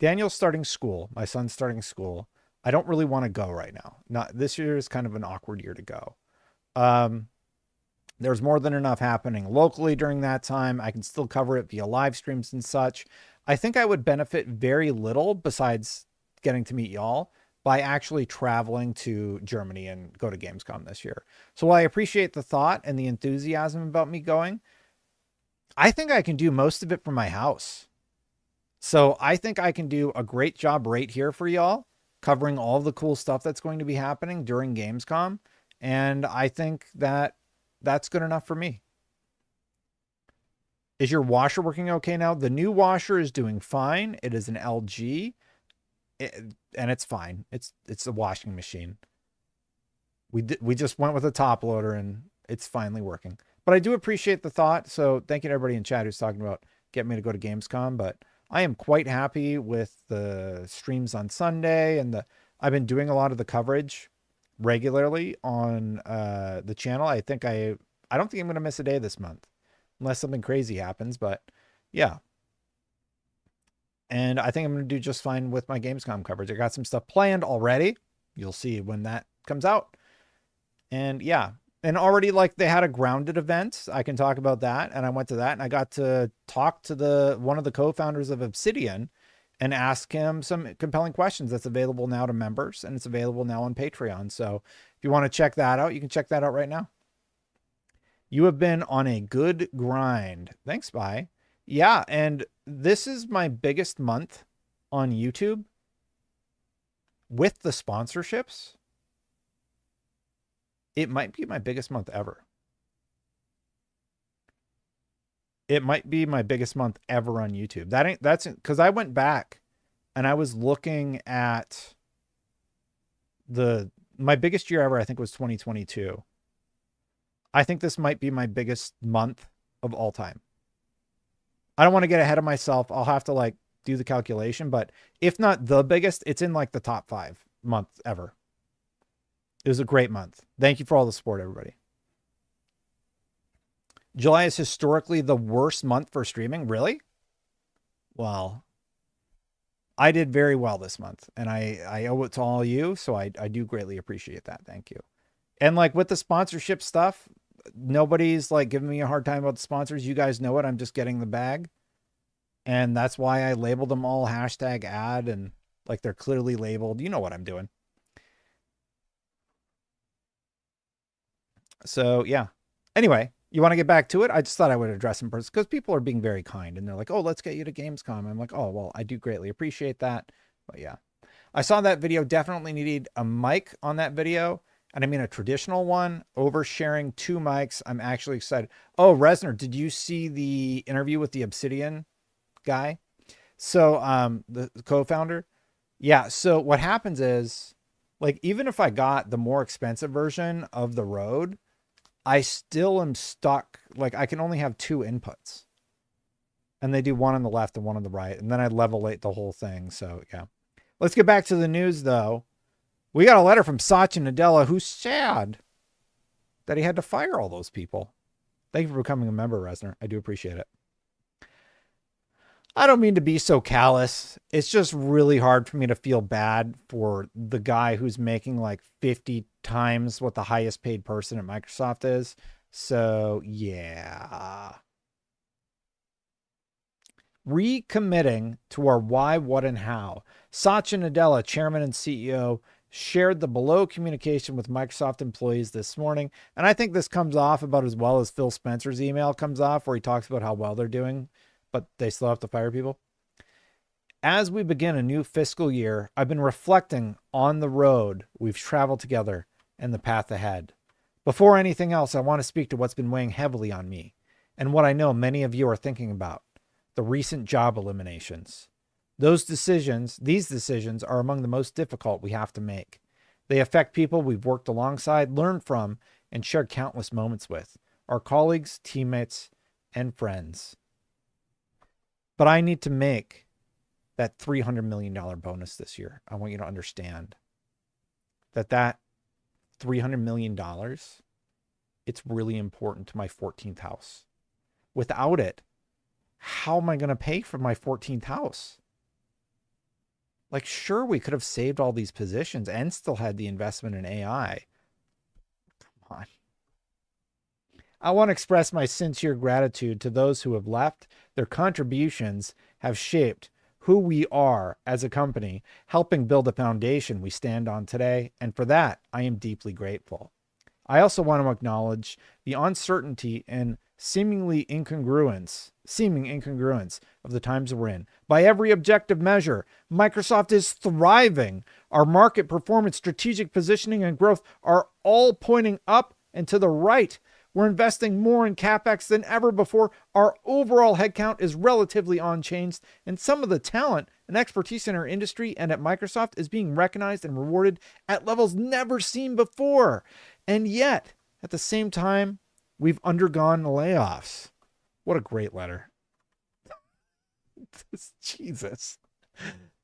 S1: Daniel's starting school. My son's starting school. I don't really want to go right now. Not this year is kind of an awkward year to go. There's more than enough happening locally during that time. I can still cover it via live streams and such. I think I would benefit very little besides getting to meet y'all by actually traveling to Germany and go to Gamescom this year. So while I appreciate the thought and the enthusiasm about me going, I think I can do most of it from my house. So I think I can do a great job right here for y'all, covering all the cool stuff that's going to be happening during Gamescom. And I think that that's good enough for me. Is your washer working okay now? The new washer is doing fine. It is an LG, and it's fine. It's a washing machine. We just went with a top loader, and it's finally working. But I do appreciate the thought. So thank you to everybody in chat who's talking about getting me to go to Gamescom. But I am quite happy with the streams on Sunday, and I've been doing a lot of the coverage regularly on the channel. I don't think I'm going to miss a day this month unless something crazy happens, but yeah. And I think I'm going to do just fine with my Gamescom coverage. I got some stuff planned already. You'll see when that comes out. And yeah, and already like they had a Grounded event. I can talk about that. And I went to that and I got to talk to one of the co-founders of Obsidian and ask him some compelling questions. That's available now to members, and it's available now on Patreon. So if you want to check that out, you can check that out right now. You have been on a good grind. Thanks, bye. Yeah, and this is my biggest month on YouTube with the sponsorships. It might be my biggest month ever. It might be my biggest month ever on YouTube. That's because I went back and I was looking at the my biggest year ever, I think, was 2022. I think this might be my biggest month of all time. I don't want to get ahead of myself. I'll have to like do the calculation, but if not the biggest, it's in like the top 5 month ever. It was a great month. Thank you for all the support, everybody. July is historically the worst month for streaming. Really? Well, I did very well this month, and I owe it to all of you. So I do greatly appreciate that. Thank you. And like with the sponsorship stuff, nobody's like giving me a hard time about the sponsors. You guys know it. I'm just getting the bag. And that's why I labeled them all #ad, and like they're clearly labeled. You know what I'm doing. So yeah. Anyway, you want to get back to it? I just thought I would address in person because people are being very kind and they're like, oh, let's get you to Gamescom. I'm like, oh, well, I do greatly appreciate that. But yeah, I saw that video. Definitely needed a mic on that video. And I mean a traditional one, oversharing 2 mics. I'm actually excited. Oh, Resner, did you see the interview with the Obsidian guy? So the co-founder. Yeah. So what happens is, like, even if I got the more expensive version of the Rode, I still am stuck. Like, I can only have 2 inputs. And they do one on the left and one on the right. And then I levelate the whole thing. So yeah. Let's get back to the news though. We got a letter from Satya Nadella, who's sad that he had to fire all those people. Thank you for becoming a member, Resner. I do appreciate it. I don't mean to be so callous. It's just really hard for me to feel bad for the guy who's making like 50 times what the highest paid person at Microsoft is. So yeah. Recommitting to our why, what, and how. Satya Nadella, chairman and CEO, shared the below communication with Microsoft employees this morning. And I think this comes off about as well as Phil Spencer's email comes off, where he talks about how well they're doing, but they still have to fire people. As we begin a new fiscal year, I've been reflecting on the road we've traveled together and the path ahead. Before anything else, I want to speak to what's been weighing heavily on me and what I know many of you are thinking about: the recent job eliminations. These decisions are among the most difficult we have to make. They affect people we've worked alongside, learned from, and shared countless moments with, our colleagues, teammates, and friends. But I need to make that $300 million bonus this year. I want you to understand that $300 million, it's really important to my 14th house. Without it, how am I going to pay for my 14th house? Like, sure, we could have saved all these positions and still had the investment in AI. Come on. I want to express my sincere gratitude to those who have left. Their contributions have shaped who we are as a company, helping build a foundation we stand on today. And for that, I am deeply grateful. I also want to acknowledge the uncertainty and seeming incongruence of the times we're in. By every objective measure, Microsoft is thriving. Our market performance, strategic positioning, and growth are all pointing up and to the right. We're investing more in CapEx than ever before. Our overall headcount is relatively unchanged, and some of the talent and expertise in our industry and at Microsoft is being recognized and rewarded at levels never seen before. And yet, at the same time, we've undergone layoffs. What a great letter. Jesus.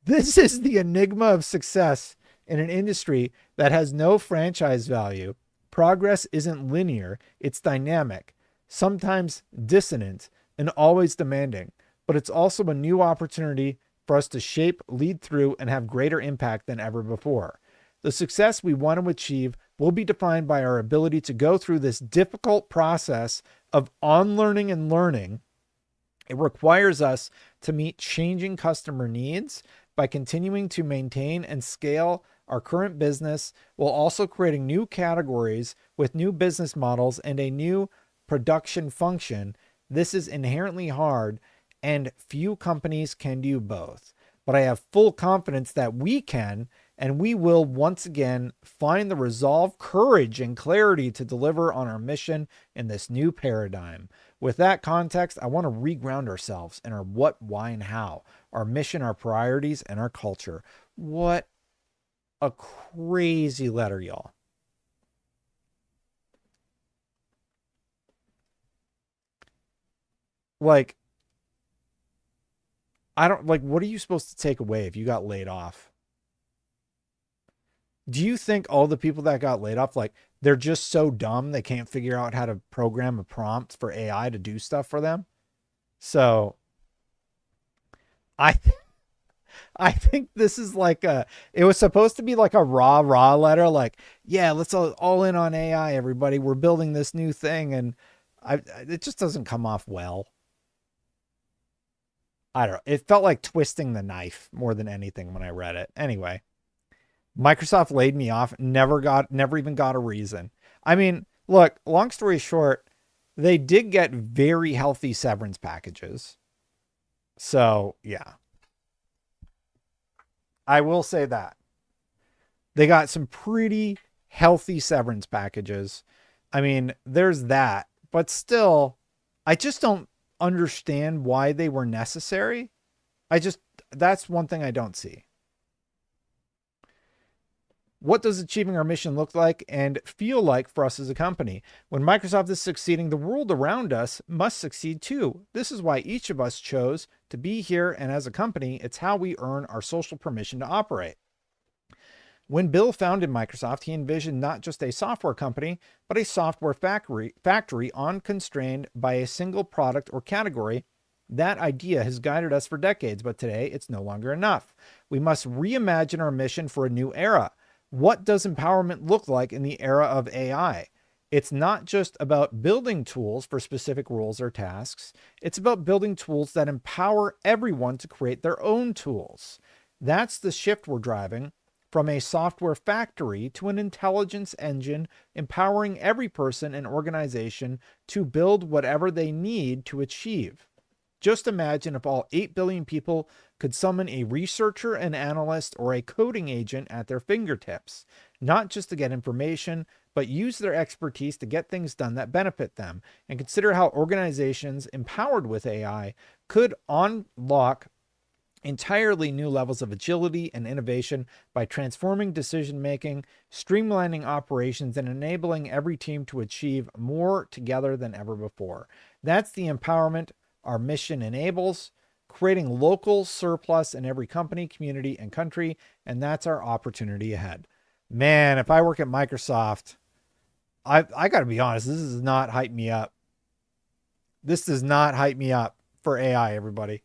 S1: This is the enigma of success in an industry that has no franchise value. Progress isn't linear, it's dynamic, sometimes dissonant, and always demanding. But it's also a new opportunity for us to shape, lead through, and have greater impact than ever before. The success we want to achieve will be defined by our ability to go through this difficult process of unlearning and learning. It requires us to meet changing customer needs by continuing to maintain and scale our current business, while also creating new categories with new business models and a new production function. This is inherently hard, and few companies can do both. But I have full confidence that we can, and we will once again find the resolve, courage, and clarity to deliver on our mission in this new paradigm. With that context, I want to reground ourselves in our what, why, and how, our mission, our priorities, and our culture. What a crazy letter, y'all. Like, I don't like, what are you supposed to take away if you got laid off? Do you think all the people that got laid off, like, they're just so dumb they can't figure out how to program a prompt for AI to do stuff for them? So I I think this is like it was supposed to be like a rah letter, like, yeah, let's all in on AI, everybody. We're building this new thing. And it just doesn't come off well. I don't know. It felt like twisting the knife more than anything when I read it. Anyway, Microsoft laid me off, never even got a reason. I mean, look, long story short, they did get very healthy severance packages. So, yeah. I will say that. They got some pretty healthy severance packages. I mean, there's that, but still, I just don't understand why they were necessary. That's one thing I don't see. What does achieving our mission look like and feel like for us as a company? When Microsoft is succeeding, the world around us must succeed too. This is why each of us chose to be here, and as a company, it's how we earn our social permission to operate. When Bill founded Microsoft, he envisioned not just a software company, but a software factory unconstrained by a single product or category. That idea has guided us for decades, but today it's no longer enough. We must reimagine our mission for a new era. What does empowerment look like in the era of AI? It's not just about building tools for specific roles or tasks. It's about building tools that empower everyone to create their own tools. That's the shift we're driving, from a software factory to an intelligence engine, empowering every person and organization to build whatever they need to achieve. Just imagine if all 8 billion people could summon a researcher, an analyst, or a coding agent at their fingertips, not just to get information, but use their expertise to get things done that benefit them. And consider how organizations empowered with AI could unlock entirely new levels of agility and innovation by transforming decision-making, streamlining operations, and enabling every team to achieve more together than ever before. That's the empowerment our mission enables, creating local surplus in every company, community, and country, and that's our opportunity ahead. Man, if I work at Microsoft, I got to be honest, this does not hype me up. This does not hype me up for AI, everybody.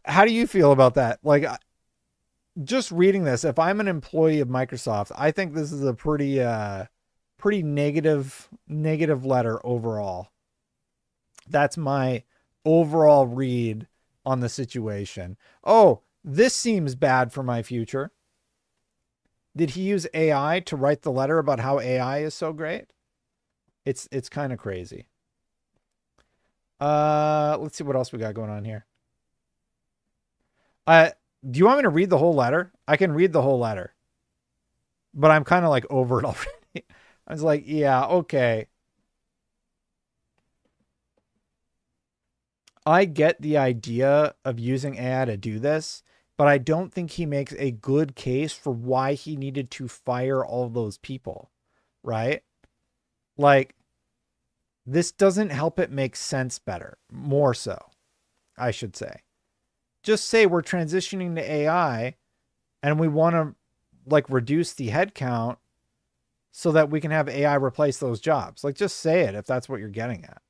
S1: How do you feel about that? Like, just reading this, if I'm an employee of Microsoft, I think this is a pretty negative letter overall. That's my overall read on the situation. Oh, this seems bad for my future. Did he use AI to write the letter about how AI is so great? It's kind of crazy. Let's see what else we got going on here. Do you want me to read the whole letter? I can read the whole letter, but I'm kind of like over it already. I was like, yeah, okay. I get the idea of using AI to do this, but I don't think he makes a good case for why he needed to fire all those people, right? Like, this doesn't help it make sense better, more so, I should say. Just say we're transitioning to AI and we want to like reduce the headcount so that we can have AI replace those jobs. Like, just say it if that's what you're getting at.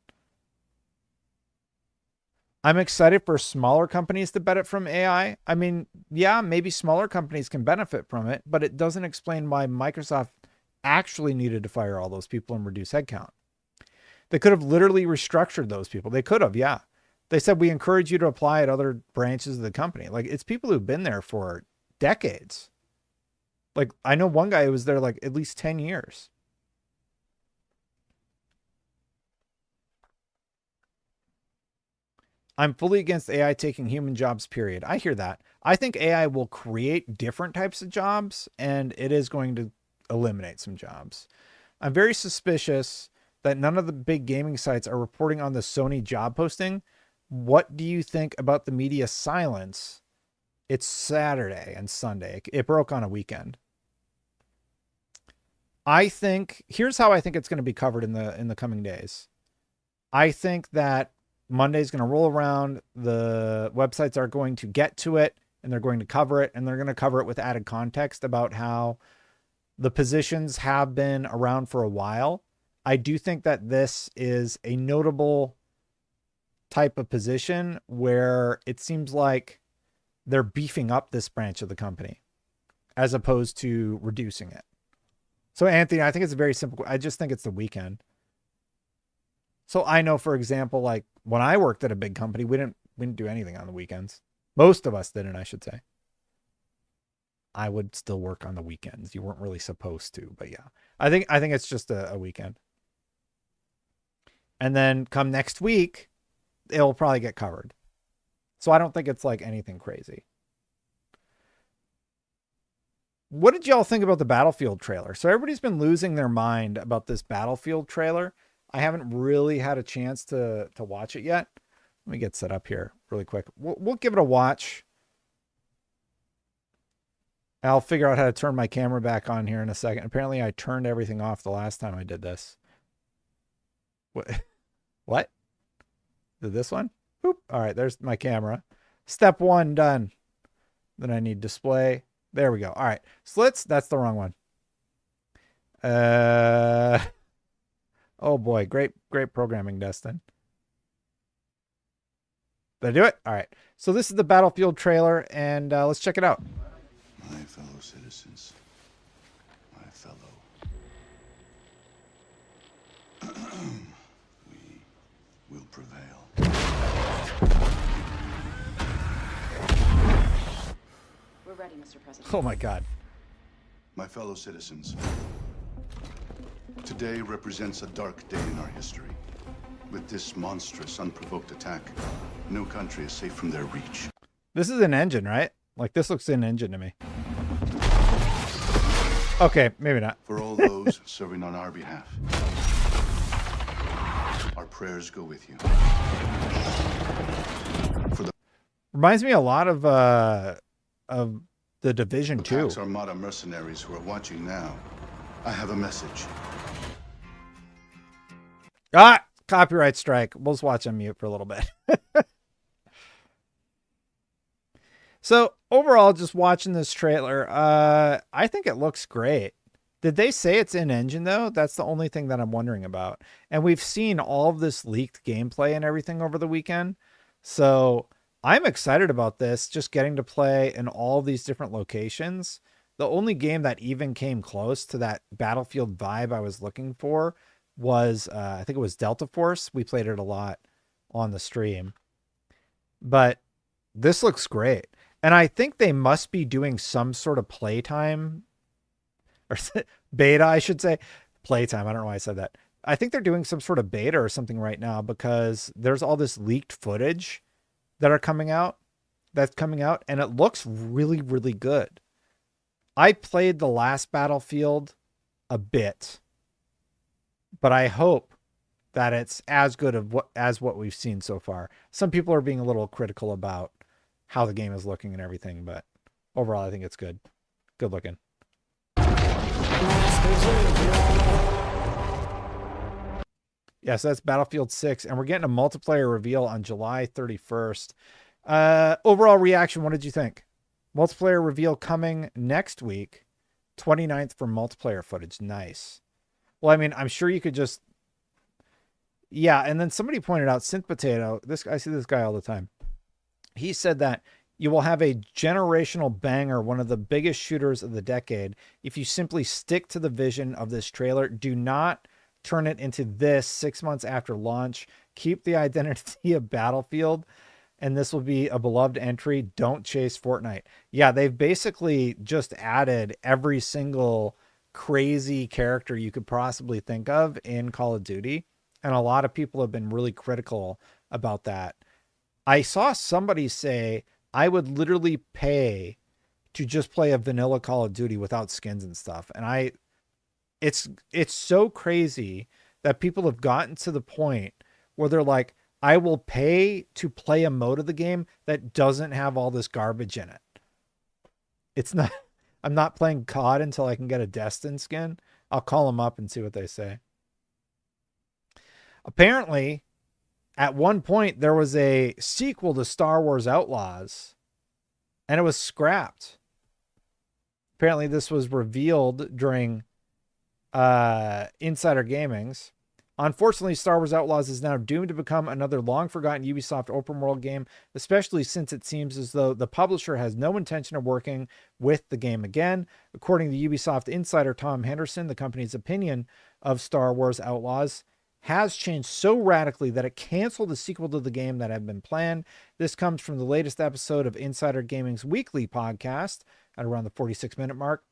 S1: I'm excited for smaller companies to benefit from AI. I mean, yeah, maybe smaller companies can benefit from it, but it doesn't explain why Microsoft actually needed to fire all those people and reduce headcount. They could have literally restructured those people. They could have, yeah. They said, we encourage you to apply at other branches of the company. Like, it's people who've been there for decades. Like, I know one guy who was there like at least 10 years. I'm fully against AI taking human jobs, period. I hear that. I think AI will create different types of jobs, and it is going to eliminate some jobs. I'm very suspicious that none of the big gaming sites are reporting on the Sony job posting. What do you think about the media silence It's Saturday and Sunday. It broke on a weekend. I think here's how I think it's going to be covered in the coming days. I think that Monday's going to roll around. The websites are going to get to it and they're going to cover it, and they're going to cover it with added context about how the positions have been around for a while. I do think that this is a notable type of position where it seems like they're beefing up this branch of the company as opposed to reducing it. So Anthony, I think it's a very simple. I just think it's the weekend. So I know, for example, like when I worked at a big company, we didn't do anything on the weekends. Most of us didn't, I should say. I would still work on the weekends. You weren't really supposed to, but yeah, I think it's just a weekend. And then come next week, it'll probably get covered. So I don't think it's like anything crazy. What did y'all think about the Battlefield trailer? So everybody's been losing their mind about this Battlefield trailer. I haven't really had a chance to watch it yet. Let me get set up here really quick. We'll give it a watch. I'll figure out how to turn my camera back on here in a second. Apparently I turned everything off the last time I did this. What? Did this one? Boop. All right, there's my camera. Step 1 done. Then I need display. There we go. All right. Slits. That's the wrong one. Oh boy. Great programming, Destin. Did I do it? All right. So this is the Battlefield trailer, and let's check it out.
S2: My fellow citizens, my fellow. We will prevail.
S3: We're ready, Mr. President.
S1: Oh my God.
S2: My fellow citizens, today represents a dark day in our history. With this monstrous, unprovoked attack, no country is safe from their reach.
S1: This is an engine, right? Like this looks an engine to me. Okay, maybe not.
S2: For all those serving on our behalf, our prayers go with you. For the
S1: Reminds me a lot of the Division 2.
S2: Pax Armada mercenaries who are watching now, I have a message.
S1: Ah, copyright strike. We'll just watch on mute for a little bit. So overall, just watching this trailer, I think it looks great. Did they say it's in engine though? That's the only thing that I'm wondering about. And we've seen all of this leaked gameplay and everything over the weekend. So I'm excited about this, just getting to play in all of these different locations. The only game that even came close to that Battlefield vibe I was looking for was, I think it was Delta Force. We played it a lot on the stream. But this looks great. And I think they must be doing some sort of playtime or beta, I should say. Playtime. I don't know why I said that. I think they're doing some sort of beta or something right now because there's all this leaked footage that's coming out, and it looks really, really good. I played the last Battlefield a bit, but I hope that it's as good as what we've seen so far. Some people are being a little critical about how the game is looking and everything, but overall, I think it's good. Good looking. Yeah, so that's Battlefield 6, and we're getting a multiplayer reveal on July 31st. Overall reaction, what did you think? Multiplayer reveal coming next week, 29th for multiplayer footage. Nice. Well, I mean, I'm sure you could just... Yeah, and then somebody pointed out, Synth Potato, I see this guy all the time. He said that you will have a generational banger, one of the biggest shooters of the decade, if you simply stick to the vision of this trailer. Do not turn it into this 6 months after launch. Keep the identity of Battlefield, and this will be a beloved entry. Don't chase Fortnite. Yeah, they've basically just added every single crazy character you could possibly think of in Call of Duty, and a lot of people have been really critical about that. I saw somebody say, I would literally pay to just play a vanilla Call of Duty without skins and stuff. And it's so crazy that people have gotten to the point where they're like, I will pay to play a mode of the game that doesn't have all this garbage in it. It's not, I'm not playing COD until I can get a Destin skin. I'll call them up and see what they say. Apparently, at one point, there was a sequel to Star Wars Outlaws, and it was scrapped. Apparently, this was revealed during Insider Gaming's. Unfortunately, Star Wars Outlaws is now doomed to become another long-forgotten Ubisoft open-world game, especially since it seems as though the publisher has no intention of working with the game again. According to Ubisoft insider Tom Henderson, the company's opinion of Star Wars Outlaws has changed so radically that it canceled the sequel to the game that had been planned. This comes from the latest episode of Insider Gaming's weekly podcast at around the 46-minute mark,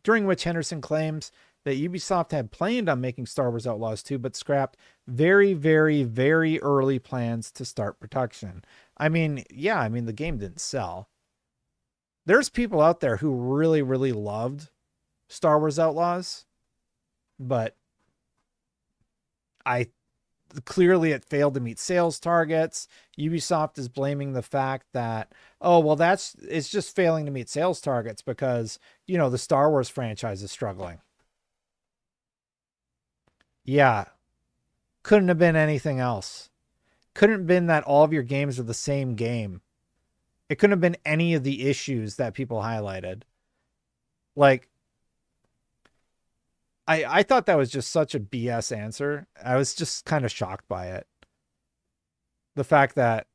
S1: during which Henderson claims that Ubisoft had planned on making Star Wars Outlaws 2, but scrapped very, very, very early plans to start production. I mean, yeah, the game didn't sell. There's people out there who really, really loved Star Wars Outlaws, but clearly it failed to meet sales targets. Ubisoft is blaming the fact that, it's just failing to meet sales targets because, the Star Wars franchise is struggling. Yeah. Couldn't have been anything else. Couldn't have been that all of your games are the same game. It couldn't have been any of the issues that people highlighted. Like, I thought that was just such a BS answer. I was just kind of shocked by it. The fact that,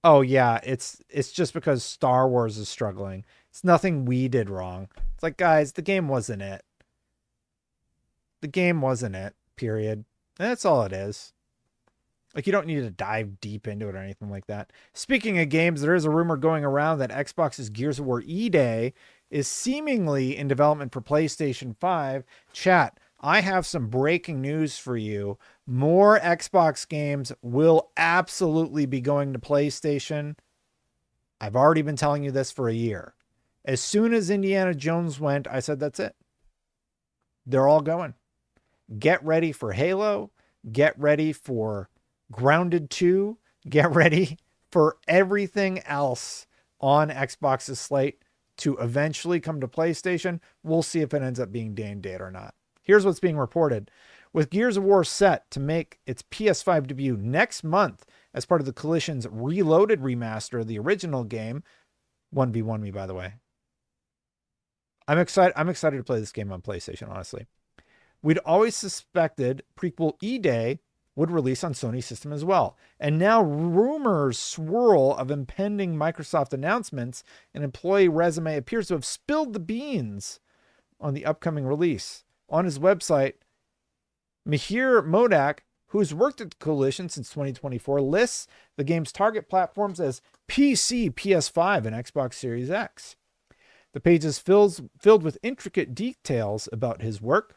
S1: it's just because Star Wars is struggling. It's nothing we did wrong. It's like, guys, the game wasn't it. The game wasn't it, period. And that's all it is. Like, you don't need to dive deep into it or anything like that. Speaking of games, there is a rumor going around that Xbox's Gears of War E-Day is seemingly in development for PlayStation 5. Chat, I have some breaking news for you. More Xbox games will absolutely be going to PlayStation. I've already been telling you this for a year. As soon as Indiana Jones went, I said, that's it. They're all going. Get ready for Halo. Get ready for Grounded 2. Get ready for everything else on Xbox's slate to eventually come to PlayStation. We'll see if it ends up being day and date or not. Here's what's being reported. With Gears of War set to make its PS5 debut next month as part of the Coalition's Reloaded remaster of the original game, 1v1 me, by the way. I'm excited to play this game on PlayStation, honestly. We'd always suspected prequel E-Day would release on Sony system as well. And now rumors swirl of impending Microsoft announcements. An employee resume appears to have spilled the beans on the upcoming release. On his website, Mihir Modak, who's worked at the Coalition since 2024, lists the game's target platforms as PC, PS5, and Xbox Series X. The page is filled with intricate details about his work,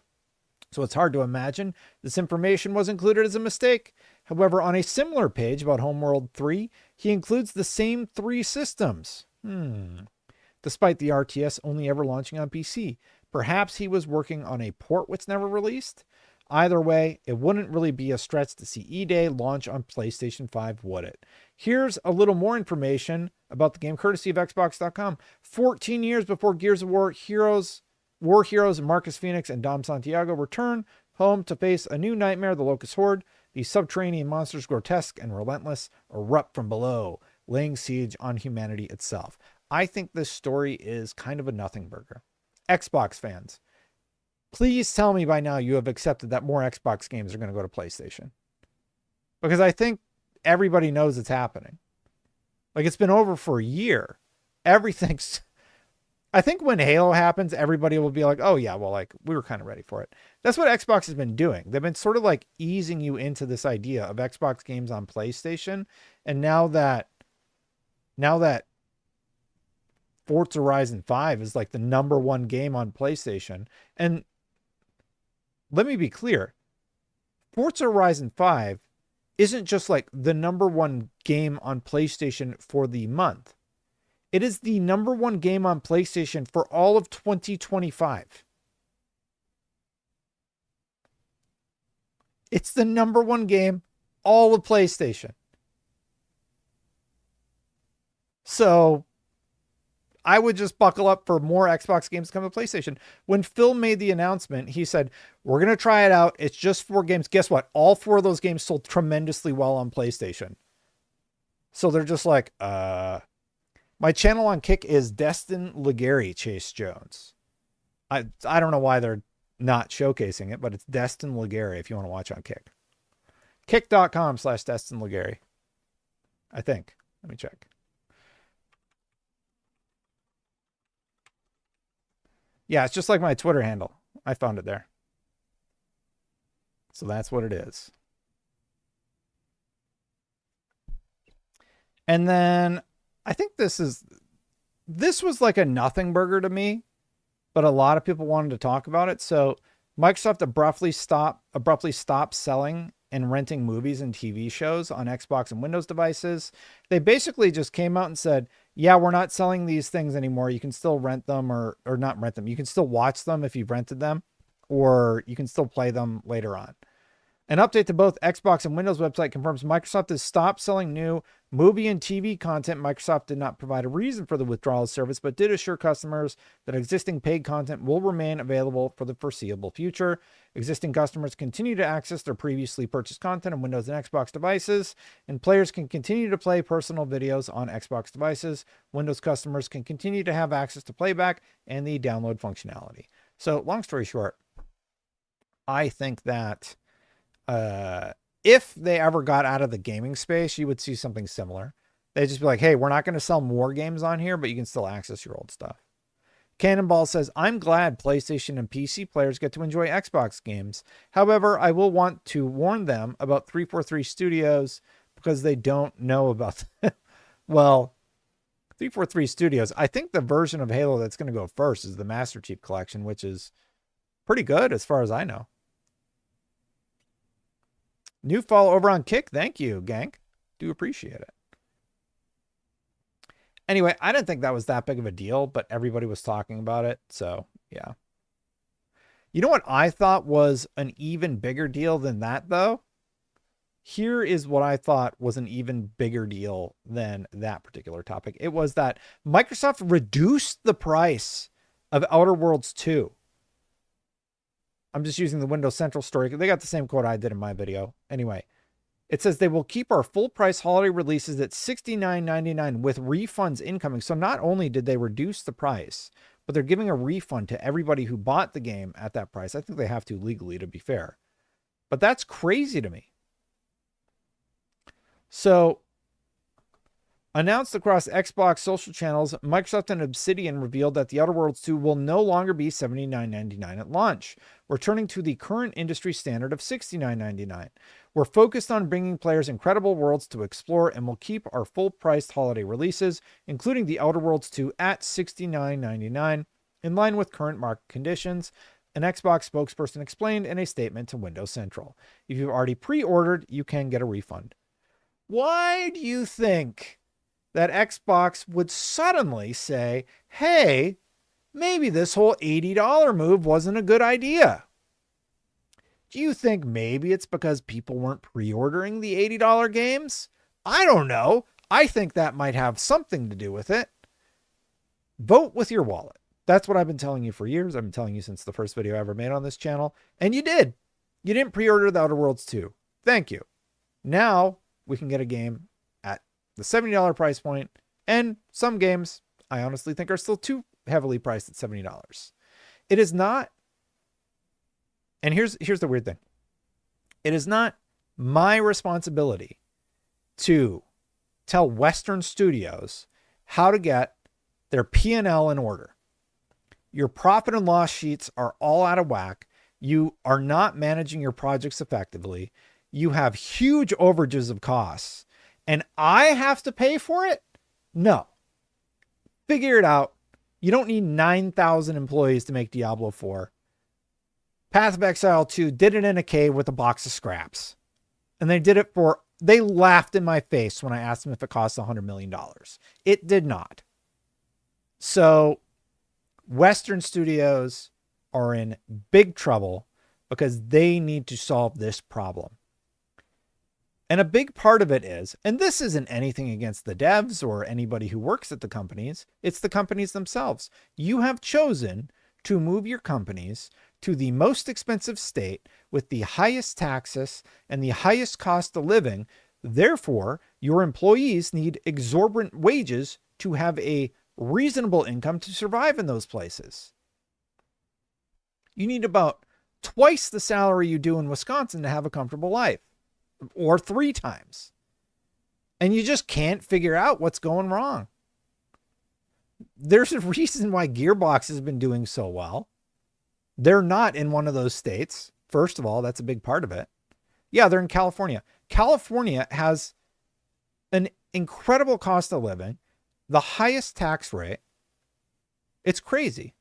S1: so it's hard to imagine this information was included as a mistake. However, on a similar page about Homeworld 3, he includes the same 3 systems. Despite the RTS only ever launching on PC. Perhaps he was working on a port which never released? Either way, it wouldn't really be a stretch to see E-Day launch on PlayStation 5, would it? Here's a little more information about the game, courtesy of Xbox.com. 14 years before Gears of War heroes Marcus Phoenix and Dom Santiago return home to face a new nightmare, the Locust Horde. These subterranean monsters, grotesque and relentless, erupt from below, laying siege on humanity itself. I think this story is kind of a nothing burger. Xbox fans, please tell me by now you have accepted that more Xbox games are going to go to PlayStation. Because I think everybody knows it's happening. Like, it's been over for a year. I think when Halo happens, everybody will be like, oh yeah, well, like, we were kind of ready for it. That's what Xbox has been doing. They've been sort of like easing you into this idea of Xbox games on PlayStation. And now that Forza Horizon 5 is like the number one game on PlayStation. And let me be clear. Forza Horizon 5 isn't just like the number one game on PlayStation for the month. It is the number one game on PlayStation for all of 2025. It's the number one game all of PlayStation. So I would just buckle up for more Xbox games coming to PlayStation. When Phil made the announcement, he said, we're going to try it out. It's just 4 games. Guess what? All 4 of those games sold tremendously well on PlayStation. So they're just like, my channel on Kick is Destin Legary Chase Jones. I don't know why they're not showcasing it, but it's Destin Legary if you want to watch on Kick. Kick.com/Destin Legary. I think. Let me check. Yeah, it's just like my Twitter handle. I found it there. So that's what it is. And then I think this was like a nothing burger to me, but a lot of people wanted to talk about it. So Microsoft abruptly stopped selling and renting movies and TV shows on Xbox and Windows devices. They basically just came out and said, yeah, we're not selling these things anymore. You can still rent them or not rent them. You can still watch them if you've rented them, or you can still play them later on. An update to both Xbox and Windows website confirms Microsoft has stopped selling new movie and TV content. Microsoft did not provide a reason for the withdrawal of service, but did assure customers that existing paid content will remain available for the foreseeable future. Existing customers continue to access their previously purchased content on Windows and Xbox devices, and players can continue to play personal videos on Xbox devices. Windows customers can continue to have access to playback and the download functionality. So long story short, I think that if they ever got out of the gaming space, you would see something similar. They'd just be like, hey, we're not going to sell more games on here, but you can still access your old stuff. Cannonball says, I'm glad PlayStation and PC players get to enjoy Xbox games. However, I will want to warn them about 343 Studios because they don't know about them. Well, 343 Studios, I think the version of Halo that's going to go first is the Master Chief Collection, which is pretty good as far as I know. New follow over on Kick. Thank you, gang. Do appreciate it. Anyway, I didn't think that was that big of a deal, but everybody was talking about it. So, yeah. You know what I thought was an even bigger deal than that, though? Here is what I thought was an even bigger deal than that particular topic. It was that Microsoft reduced the price of Outer Worlds 2. I'm just using the Windows Central story. They got the same quote I did in my video. Anyway, it says they will keep our full price holiday releases at $69.99 with refunds incoming. So not only did they reduce the price, but they're giving a refund to everybody who bought the game at that price. I think they have to legally, to be fair. But that's crazy to me. So, announced across Xbox social channels, Microsoft and Obsidian revealed that The Outer Worlds 2 will no longer be $79.99 at launch, returning to the current industry standard of $69.99. We're focused on bringing players incredible worlds to explore and will keep our full-priced holiday releases, including The Outer Worlds 2, at $69.99, in line with current market conditions, an Xbox spokesperson explained in a statement to Windows Central. If you've already pre-ordered, you can get a refund. Why do you think that Xbox would suddenly say, hey, maybe this whole $80 move wasn't a good idea? Do you think maybe it's because people weren't pre-ordering the $80 games? I don't know. I think that might have something to do with it. Vote with your wallet. That's what I've been telling you for years. I've been telling you since the first video I ever made on this channel. And you did. You didn't pre-order The Outer Worlds 2. Thank you. Now we can get a game at the $70 price point, and some games I honestly think are still too heavily priced at $70. It is not, and here's the weird thing. It is not my responsibility to tell Western studios how to get their P&L in order. Your profit and loss sheets are all out of whack. You are not managing your projects effectively. You have huge overages of costs, and I have to pay for it? No. Figure it out. You don't need 9,000 employees to make Diablo 4. Path of Exile 2 did it in a cave with a box of scraps. And they laughed in my face when I asked them if it cost $100 million. It did not. So Western studios are in big trouble because they need to solve this problem. And a big part of it is, and this isn't anything against the devs or anybody who works at the companies, it's the companies themselves. You have chosen to move your companies to the most expensive state with the highest taxes and the highest cost of living. Therefore, your employees need exorbitant wages to have a reasonable income to survive in those places. You need about twice the salary you do in Wisconsin to have a comfortable life, or 3 times. And you just can't figure out what's going wrong. There's a reason why Gearbox has been doing so well. They're not in one of those states. First of all, that's a big part of it. Yeah, they're in California. California has an incredible cost of living, the highest tax rate. It's crazy.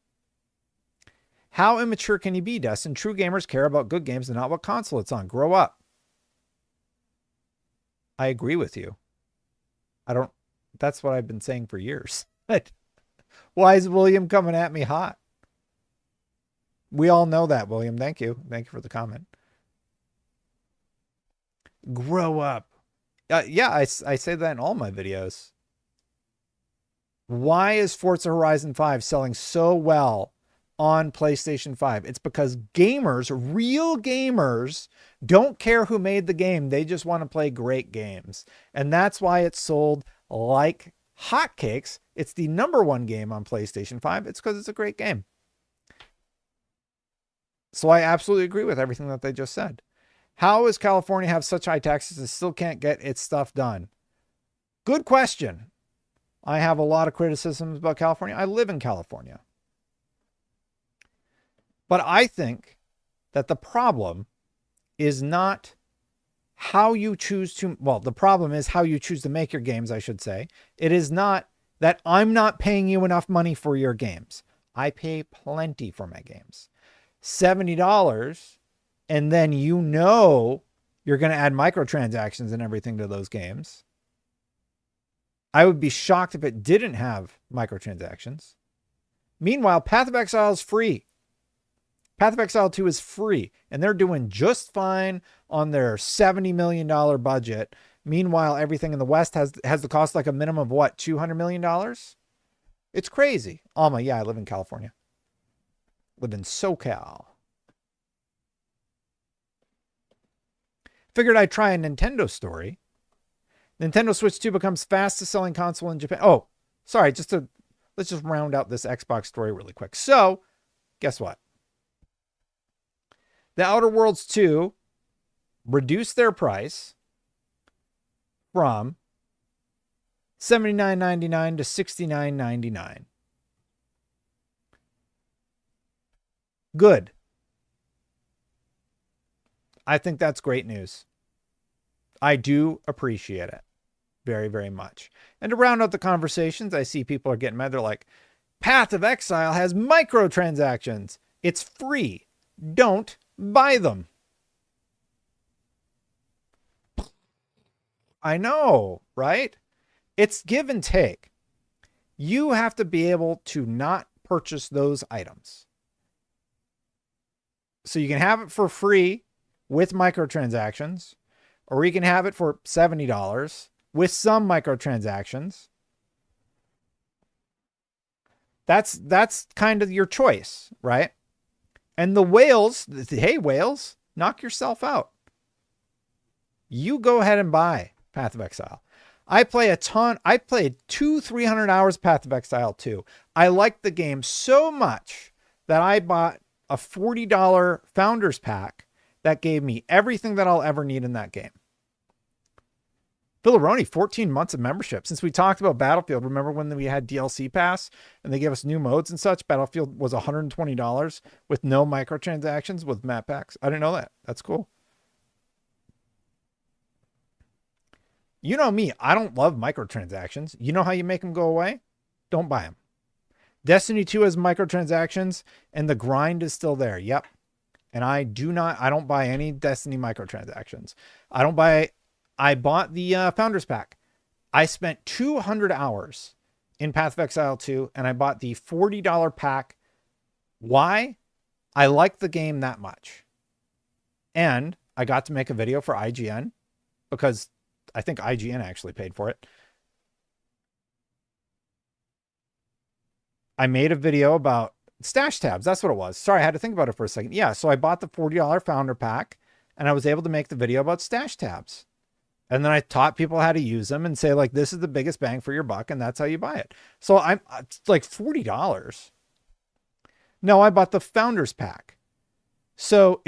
S1: How immature can you be, Destin? True gamers care about good games and not what console it's on. Grow up. I agree with you. That's what I've been saying for years. Why is William coming at me hot? We all know that, William. Thank you. Thank you for the comment. Grow up. Yeah, I say that in all my videos. Why is Forza Horizon 5 selling so well on PlayStation 5? It's because gamers, real gamers, don't care who made the game. They just want to play great games. And that's why it's sold like hotcakes. It's the #1 game on PlayStation 5. It's because it's a great game. So I absolutely agree with everything that they just said. How does California have such high taxes and still can't get its stuff done? Good question. I have a lot of criticisms about California. I live in California. But I think that the problem is not how you choose to, well, the problem is how you choose to make your games, I should say. It is not that I'm not paying you enough money for your games. I pay plenty for my games. $70, and then you know you're going to add microtransactions and everything to those games. I would be shocked if it didn't have microtransactions. Meanwhile, Path of Exile is free. Path of Exile 2 is free, and they're doing just fine on their $70 million budget. Meanwhile, everything in the West has the cost like a minimum of what, $200 million? It's crazy. Alma, yeah, I live in California. Live in SoCal. Figured I'd try a Nintendo story. Nintendo Switch 2 becomes fastest selling console in Japan. Oh, sorry, let's just round out this Xbox story really quick. So, guess what? The Outer Worlds 2 reduced their price from $79.99 to $69.99. Good. I think that's great news. I do appreciate it very, very much. And to round out the conversations, I see people are getting mad. They're like, Path of Exile has microtransactions. It's free. Don't buy them. I know, right? It's give and take. You have to be able to not purchase those items. So you can have it for free with microtransactions, or you can have it for $70 with some microtransactions. That's kind of your choice, right? And the whales, hey, whales, knock yourself out. You go ahead and buy Path of Exile. I play a ton. I played 300 hours Path of Exile 2. I liked the game so much that I bought a $40 Founders Pack that gave me everything that I'll ever need in that game. Villaroni, 14 months of membership. Since we talked about Battlefield, remember when we had DLC Pass and they gave us new modes and such? Battlefield was $120 with no microtransactions with map packs. I didn't know that. That's cool. You know me, I don't love microtransactions. You know how you make them go away? Don't buy them. Destiny 2 has microtransactions and the grind is still there. Yep. And I don't buy any Destiny microtransactions. I bought the Founders Pack. I spent 200 hours in Path of Exile 2 and I bought the $40 pack. Why? I liked the game that much. And I got to make a video for IGN because I think IGN actually paid for it. I made a video about stash tabs. That's what it was. Sorry, I had to think about it for a second. Yeah, so I bought the $40 founder pack and I was able to make the video about stash tabs. And then I taught people how to use them and say, like, this is the biggest bang for your buck, and that's how you buy it. So it's like $40. No, I bought the founders pack. So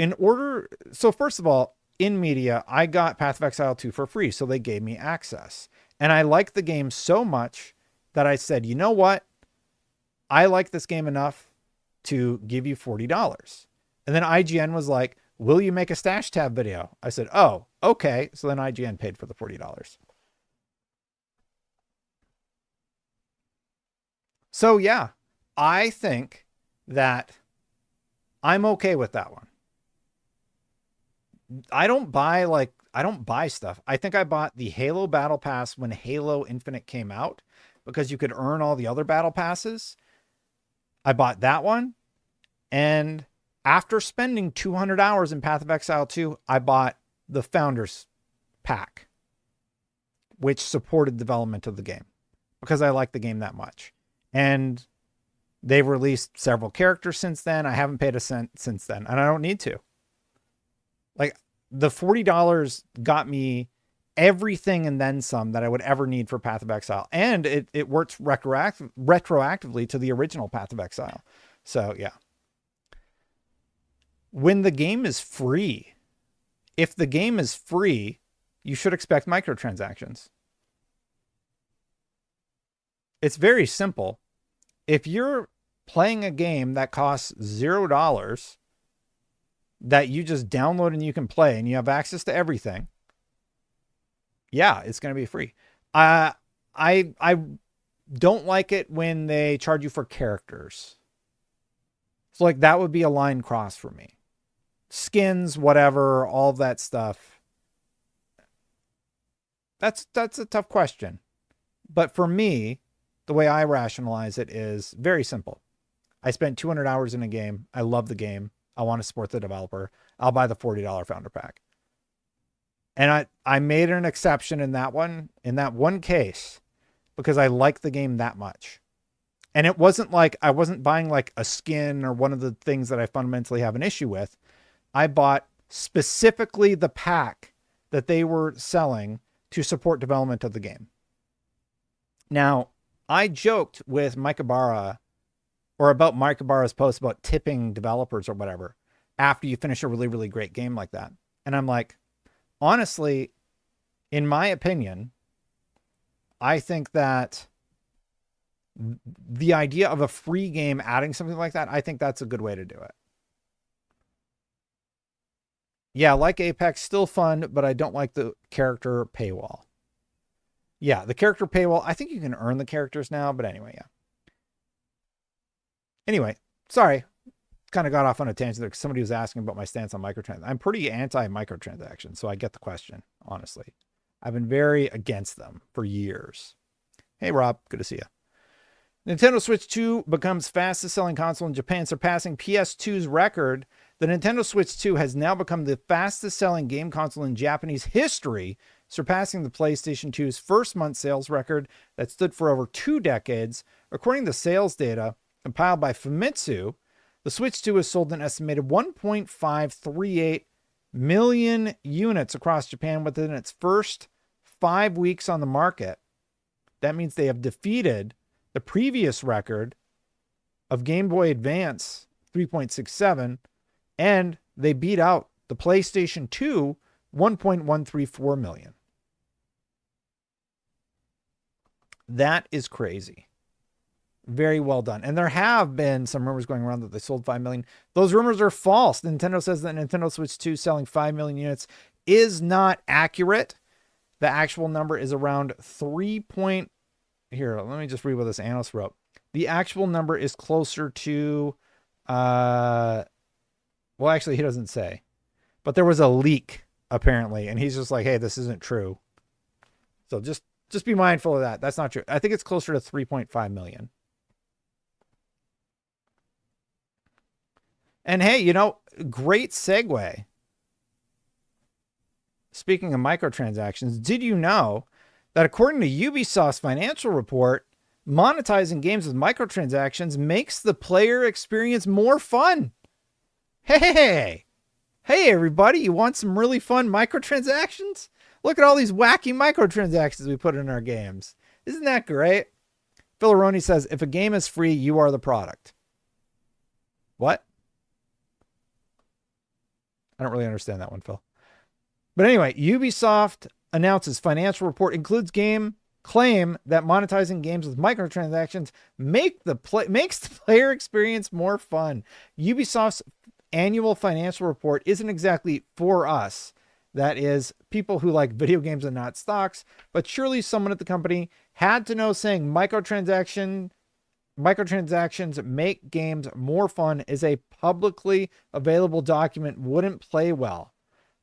S1: first of all, in media, I got Path of Exile 2 for free. So they gave me access. And I liked the game so much that I said, you know what? I like this game enough to give you $40. And then IGN was like, will you make a stash tab video? I said, oh, okay. So then IGN paid for the $40. So yeah, I think that I'm okay with that one. I don't buy stuff. I think I bought the Halo Battle Pass when Halo Infinite came out because you could earn all the other battle passes. I bought that one. And after spending 200 hours in Path of Exile 2, I bought the Founders Pack, which supported development of the game because I like the game that much. And they've released several characters since then. I haven't paid a cent since then, and I don't need to. Like, the $40 got me everything and then some that I would ever need for Path of Exile. And it works retroactively to the original Path of Exile. So, yeah. When the game is free, if the game is free, you should expect microtransactions. It's very simple. If you're playing a game that costs $0 that you just download and you can play and you have access to everything, yeah, it's going to be free. I don't like it when they charge you for characters. So like that would be a line cross for me. Skins, whatever, all of that stuff. That's a tough question. But for me, the way I rationalize it is very simple. I spent 200 hours in a game. I love the game. I want to support the developer. I'll buy the $40 founder pack. And I made an exception in that one case, because I like the game that much. And it wasn't like I wasn't buying like a skin or one of the things that I fundamentally have an issue with. I bought specifically the pack that they were selling to support development of the game. Now, I joked with Mike Ibarra, or about Mike Ibarra's post about tipping developers or whatever after you finish a really, really great game like that. And I'm like, honestly, in my opinion, I think that the idea of a free game adding something like that, I think that's a good way to do it. Yeah, like Apex, still fun, but I don't like the character paywall. Yeah, the character paywall, I think you can earn the characters now, but anyway, yeah. Anyway, sorry. Kind of got off on a tangent there because somebody was asking about my stance on microtransactions. I'm pretty anti-microtransactions, so I get the question, honestly. I've been very against them for years. Hey, Rob. Good to see you. Nintendo Switch 2 becomes fastest selling console in Japan, surpassing PS2's record. The Nintendo Switch 2 has now become the fastest selling game console in Japanese history, surpassing the PlayStation 2's first month sales record that stood for over 2 decades. According to sales data compiled by Famitsu, the Switch 2 has sold an estimated 1.538 million units across Japan within its first 5 weeks on the market. That means they have defeated the previous record of Game Boy Advance 3.67, and they beat out the PlayStation 2 1.134 million. That is crazy. Very well done. And there have been some rumors going around that they sold 5 million. Those rumors are false. Nintendo says that Nintendo Switch 2 selling 5 million units is not accurate. The actual number is around 3. Here, let me just read what this analyst wrote. The actual number is closer to, well, actually, he doesn't say. But there was a leak, apparently, and he's just like, hey, this isn't true. So just be mindful of that. That's not true. I think it's closer to 3.5 million. And hey, great segue. speaking of microtransactions, did you know that according to Ubisoft's financial report, monetizing games with microtransactions makes the player experience more fun? Hey, everybody, you want some really fun microtransactions? Look at all these wacky microtransactions we put in our games. Isn't that great? Philoroni says, if a game is free, you are the product. What? I don't really understand that one, Phil. But anyway, Ubisoft announces financial report includes claim that monetizing games with microtransactions makes the player experience more fun. Ubisoft's annual financial report isn't exactly for us. That is, people who like video games and not stocks, but surely someone at the company had to know saying microtransactions make games more fun is a publicly available document wouldn't play well.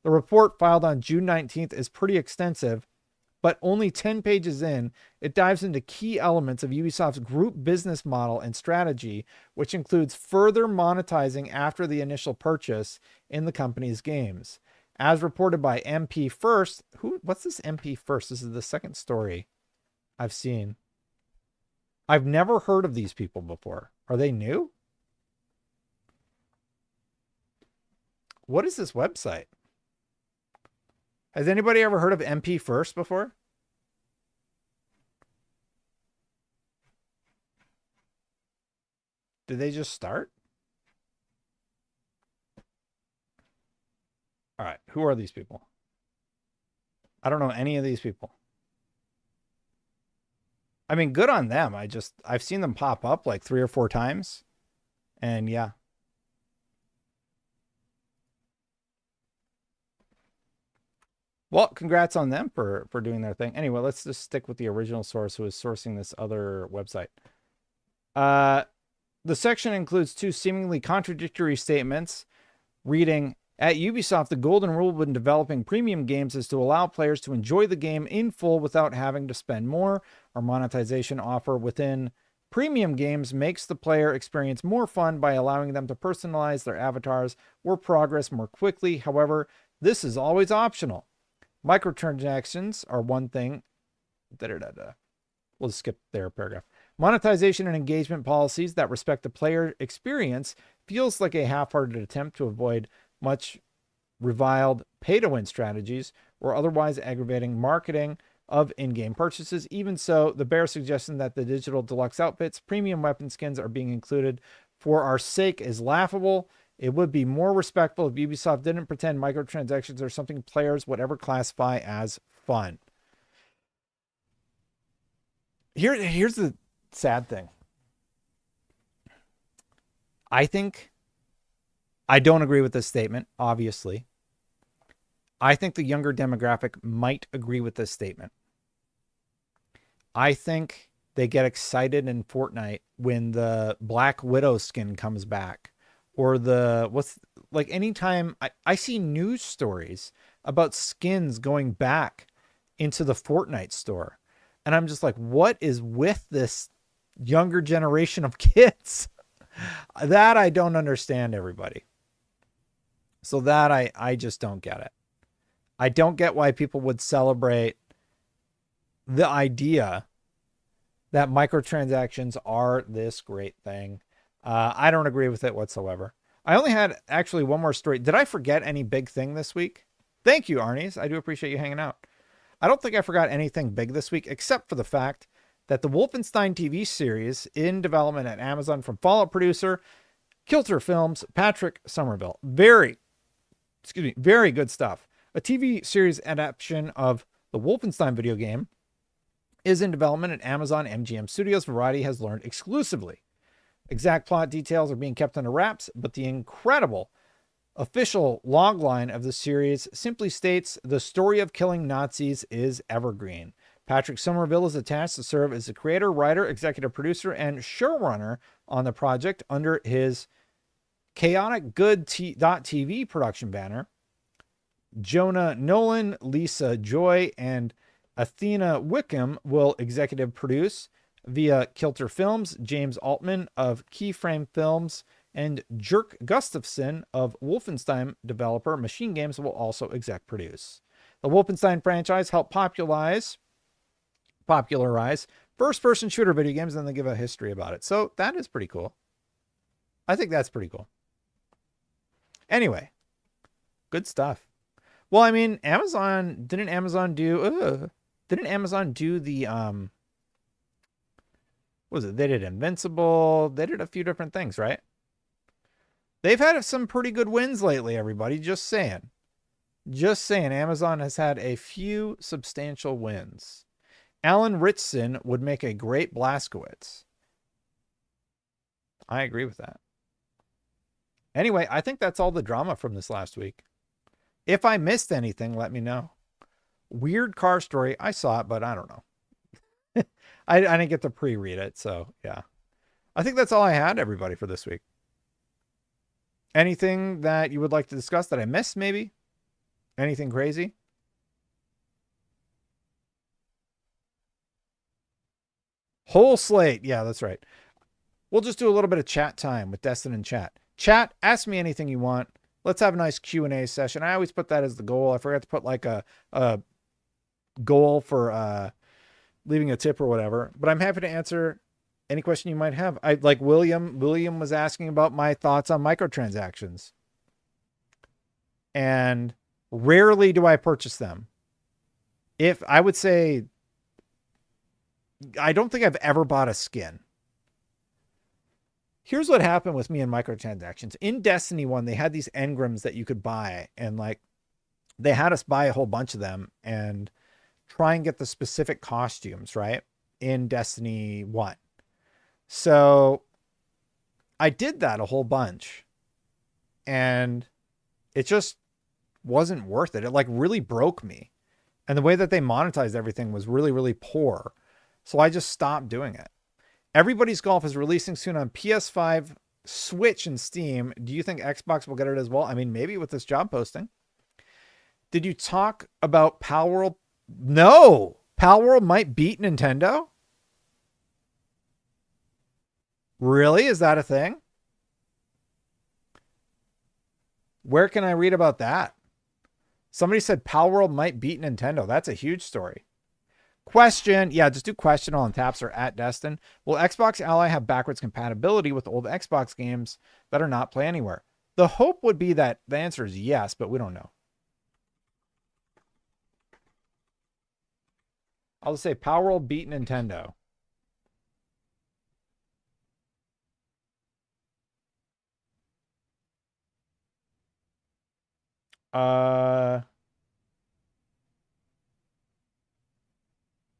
S1: The report filed on June 19th is pretty extensive, but only 10 pages in, it dives into key elements of Ubisoft's group business model and strategy, which includes further monetizing after the initial purchase in the company's games. As reported by MP First, what's this MP First? This is the second story I've seen. I've never heard of these people before. Are they new? What is this website? Has anybody ever heard of MP First before? Did they just start? All right. Who are these people? I don't know any of these people. I mean, good on them. I've seen them pop up like 3 or 4 times. And yeah. Well, congrats on them for doing their thing. Anyway, let's just stick with the original source who is sourcing this other website. The section includes 2 seemingly contradictory statements reading, at Ubisoft, the golden rule when developing premium games is to allow players to enjoy the game in full without having to spend more. Our monetization offer within premium games makes the player experience more fun by allowing them to personalize their avatars or progress more quickly. However, this is always optional. Microtransactions are one thing. We'll just skip their paragraph. Monetization and engagement policies that respect the player experience feels like a half-hearted attempt to avoid much reviled pay-to-win strategies or otherwise aggravating marketing of in-game purchases. Even so, the bare suggestion that the digital deluxe outfits, premium weapon skins are being included for our sake is laughable. It would be more respectful if Ubisoft didn't pretend microtransactions are something players would ever classify as fun. Here's the sad thing. I don't agree with this statement, obviously. I think the younger demographic might agree with this statement. I think they get excited in Fortnite when the Black Widow skin comes back. Or anytime I see news stories about skins going back into the Fortnite store. And I'm just like, what is with this younger generation of kids? That I don't understand, everybody. So that I just don't get it. I don't get why people would celebrate the idea that microtransactions are this great thing. I don't agree with it whatsoever. I only had actually one more story. Did I forget any big thing this week? Thank you, Arnie's. I do appreciate you hanging out. I don't think I forgot anything big this week, except for the fact that the Wolfenstein TV series in development at Amazon from Fallout producer Kilter Films, Patrick Somerville. Very good stuff. A TV series adaptation of the Wolfenstein video game is in development at Amazon MGM Studios. Variety has learned exclusively. Exact plot details are being kept under wraps, but the incredible official logline of the series simply states the story of killing Nazis is evergreen. Patrick Somerville is attached to serve as the creator, writer, executive producer, and showrunner on the project under his Chaotic Good.TV production banner. Jonah Nolan, Lisa Joy, and Athena Wickham will executive produce via Kilter Films. James Altman of Keyframe Films and Jerk Gustafson of Wolfenstein developer Machine Games will also exec produce. The Wolfenstein franchise helped popularize first-person shooter video games, and then they give a history about it. So that is pretty cool. I think that's pretty cool. Anyway, good stuff. Well, I mean, didn't Amazon do the, what was it? They did Invincible. They did a few different things, right? They've had some pretty good wins lately, everybody. Just saying. Just saying, Amazon has had a few substantial wins. Alan Ritchson would make a great Blazkowicz. I agree with that. Anyway, I think that's all the drama from this last week. If I missed anything, let me know. Weird car story. I saw it, but I don't know. I didn't get to pre-read it, so yeah. I think that's all I had, everybody, for this week. Anything that you would like to discuss that I missed, maybe? Anything crazy? Whole slate. Yeah, that's right. We'll just do a little bit of chat time with Destin and chat. Chat, ask me anything you want. Let's have a nice Q&A session. I always put that as the goal. I forgot to put like a goal for leaving a tip or whatever. But I'm happy to answer any question you might have. I like William. William was asking about my thoughts on microtransactions. And rarely do I purchase them. If I would say, I don't think I've ever bought a skin. Here's what happened with me in microtransactions. In Destiny 1, they had these engrams that you could buy, and like they had us buy a whole bunch of them and try and get the specific costumes, right? In Destiny 1. So I did that a whole bunch, and it just wasn't worth it. It like really broke me. And the way that they monetized everything was really, really poor. So I just stopped doing it. Everybody's Golf is releasing soon on PS5, Switch, and Steam. Do you think Xbox will get it as well? I mean, maybe with this job posting. Did you talk about Palworld? No. Palworld might beat Nintendo? Really? Is that a thing? Where can I read about that? Somebody said Palworld might beat Nintendo. That's a huge story. Question. Yeah, just do question on taps or at Destin. Will Xbox Ally have backwards compatibility with old Xbox games that are not Play Anywhere? The hope would be that the answer is yes, but we don't know. I'll just say Palworld beat Nintendo.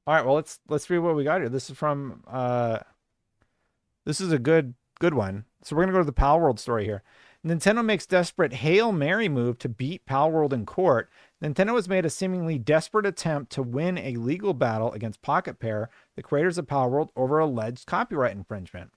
S1: All right, well, let's read what we got here. This is from this is a good one. So we're gonna go to the Palworld story here. Nintendo makes desperate Hail Mary move to beat Palworld in court. Nintendo has made a seemingly desperate attempt to win a legal battle against Pocket Pair, the creators of Palworld, over alleged copyright infringement.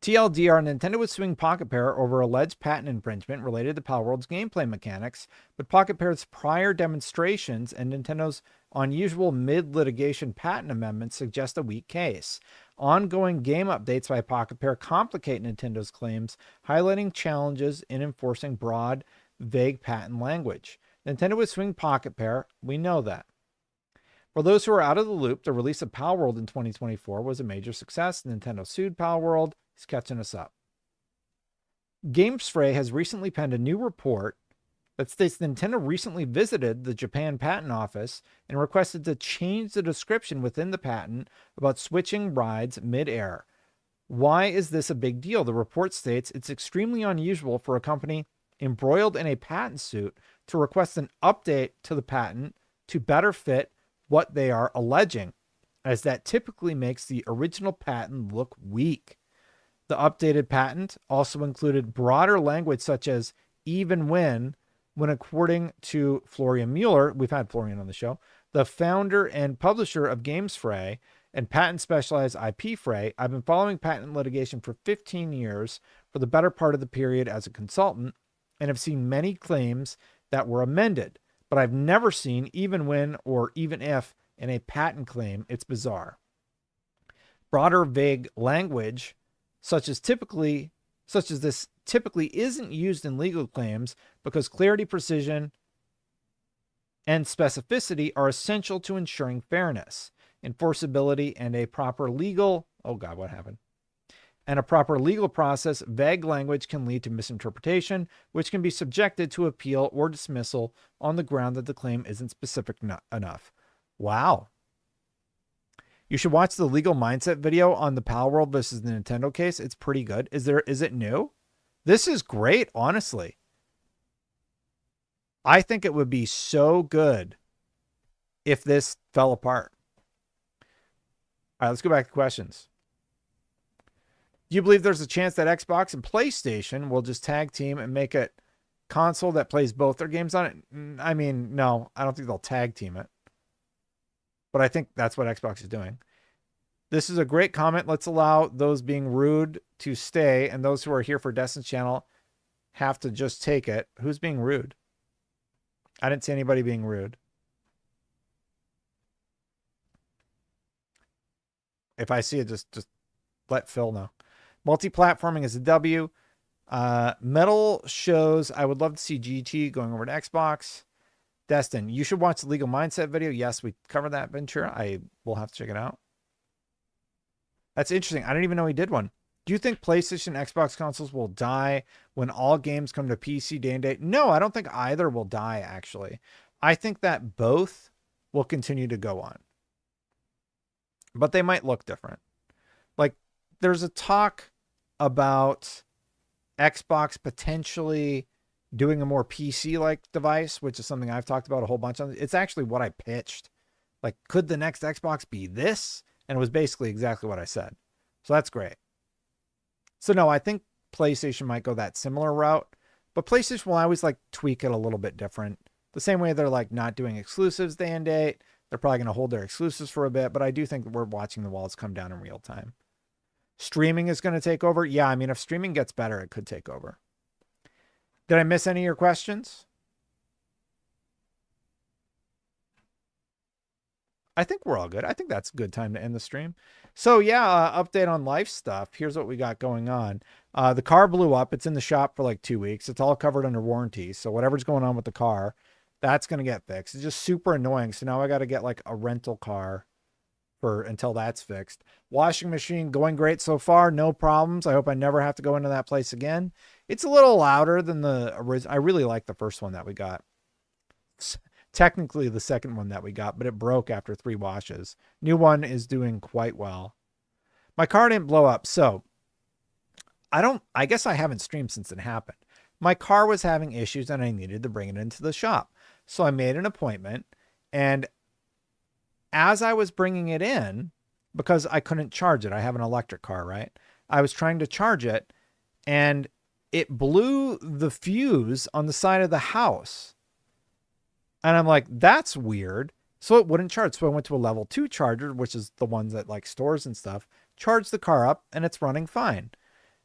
S1: TLDR, Nintendo was suing Pocket Pair over alleged patent infringement related to Palworld's gameplay mechanics, but Pocket Pair's prior demonstrations and Nintendo's unusual mid-litigation patent amendments suggest a weak case. Ongoing game updates by Pocket Pair complicate Nintendo's claims, highlighting challenges in enforcing broad, vague patent language. Nintendo was suing Pocket Pair, we know that. For those who are out of the loop, the release of Palworld in 2024 was a major success. Nintendo sued Palworld. He's catching us up. Gamesfray has recently penned a new report that states Nintendo recently visited the Japan Patent Office and requested to change the description within the patent about switching rides mid-air. Why is this a big deal? The report states it's extremely unusual for a company embroiled in a patent suit to request an update to the patent to better fit what they are alleging, as that typically makes the original patent look weak. The updated patent also included broader language such as even when according to Florian Mueller, we've had Florian on the show, the founder and publisher of GamesFray and patent specialized IP Fray, I've been following patent litigation for 15 years for the better part of the period as a consultant and have seen many claims that were amended, but I've never seen even when or even if in a patent claim. It's bizarre. Broader vague language such as this typically isn't used in legal claims because clarity, precision, and specificity are essential to ensuring fairness, enforceability, and a proper legal, oh God, what happened? And a proper legal process. Vague language can lead to misinterpretation, which can be subjected to appeal or dismissal on the ground that the claim isn't specific enough. Wow. You should watch the legal mindset video on the Palworld versus the Nintendo case. It's pretty good. Is it new? This is great, honestly. I think it would be so good if this fell apart. All right, let's go back to questions. Do you believe there's a chance that Xbox and PlayStation will just tag team and make a console that plays both their games on it? I mean, no, I don't think they'll tag team it. But I think that's what Xbox is doing. This is a great comment. Let's allow those being rude to stay, and those who are here for Destin's channel have to just take it. Who's being rude? I didn't see anybody being rude. If I see it, just let Phil know. Multiplatforming is a W. Metal shows I would love to see GT going over to Xbox. Destin, you should watch the legal mindset video. Yes, we covered that, Ventura. I will have to check it out. That's interesting. I didn't even know he did one. Do you think PlayStation and Xbox consoles will die when all games come to PC day and date? No, I don't think either will die, actually. I think that both will continue to go on. But they might look different. Like, there's a talk about Xbox potentially doing a more PC-like device, which is something I've talked about a whole bunch on. It's actually what I pitched. Like, could the next Xbox be this? And it was basically exactly what I said. So that's great. So no, I think PlayStation might go that similar route, but PlayStation will always like tweak it a little bit different. The same way they're like not doing exclusives day and date. They're probably going to hold their exclusives for a bit, but I do think we're watching the walls come down in real time. Streaming is going to take over. Yeah, I mean, if streaming gets better, it could take over. Did I miss any of your questions? I think we're all good. I think that's a good time to end the stream. So yeah, update on life stuff. Here's what we got going on. The car blew up. It's in the shop for like 2 weeks. It's all covered under warranty. So whatever's going on with the car, that's going to get fixed. It's just super annoying. So now I got to get like a rental car until that's fixed. Washing machine going great so far. No problems. I hope I never have to go into that place again. It's a little louder than the original. I really like the first one that we got. Technically the second one that we got, but it broke after 3 washes. New one is doing quite well. My car didn't blow up. So I guess I haven't streamed since it happened. My car was having issues and I needed to bring it into the shop. So I made an appointment, and as I was bringing it in, because I couldn't charge it, I have an electric car, right? I was trying to charge it and it blew the fuse on the side of the house. And I'm like, that's weird. So it wouldn't charge. So I went to a level 2 charger, which is the ones that like stores and stuff, charged the car up and it's running fine.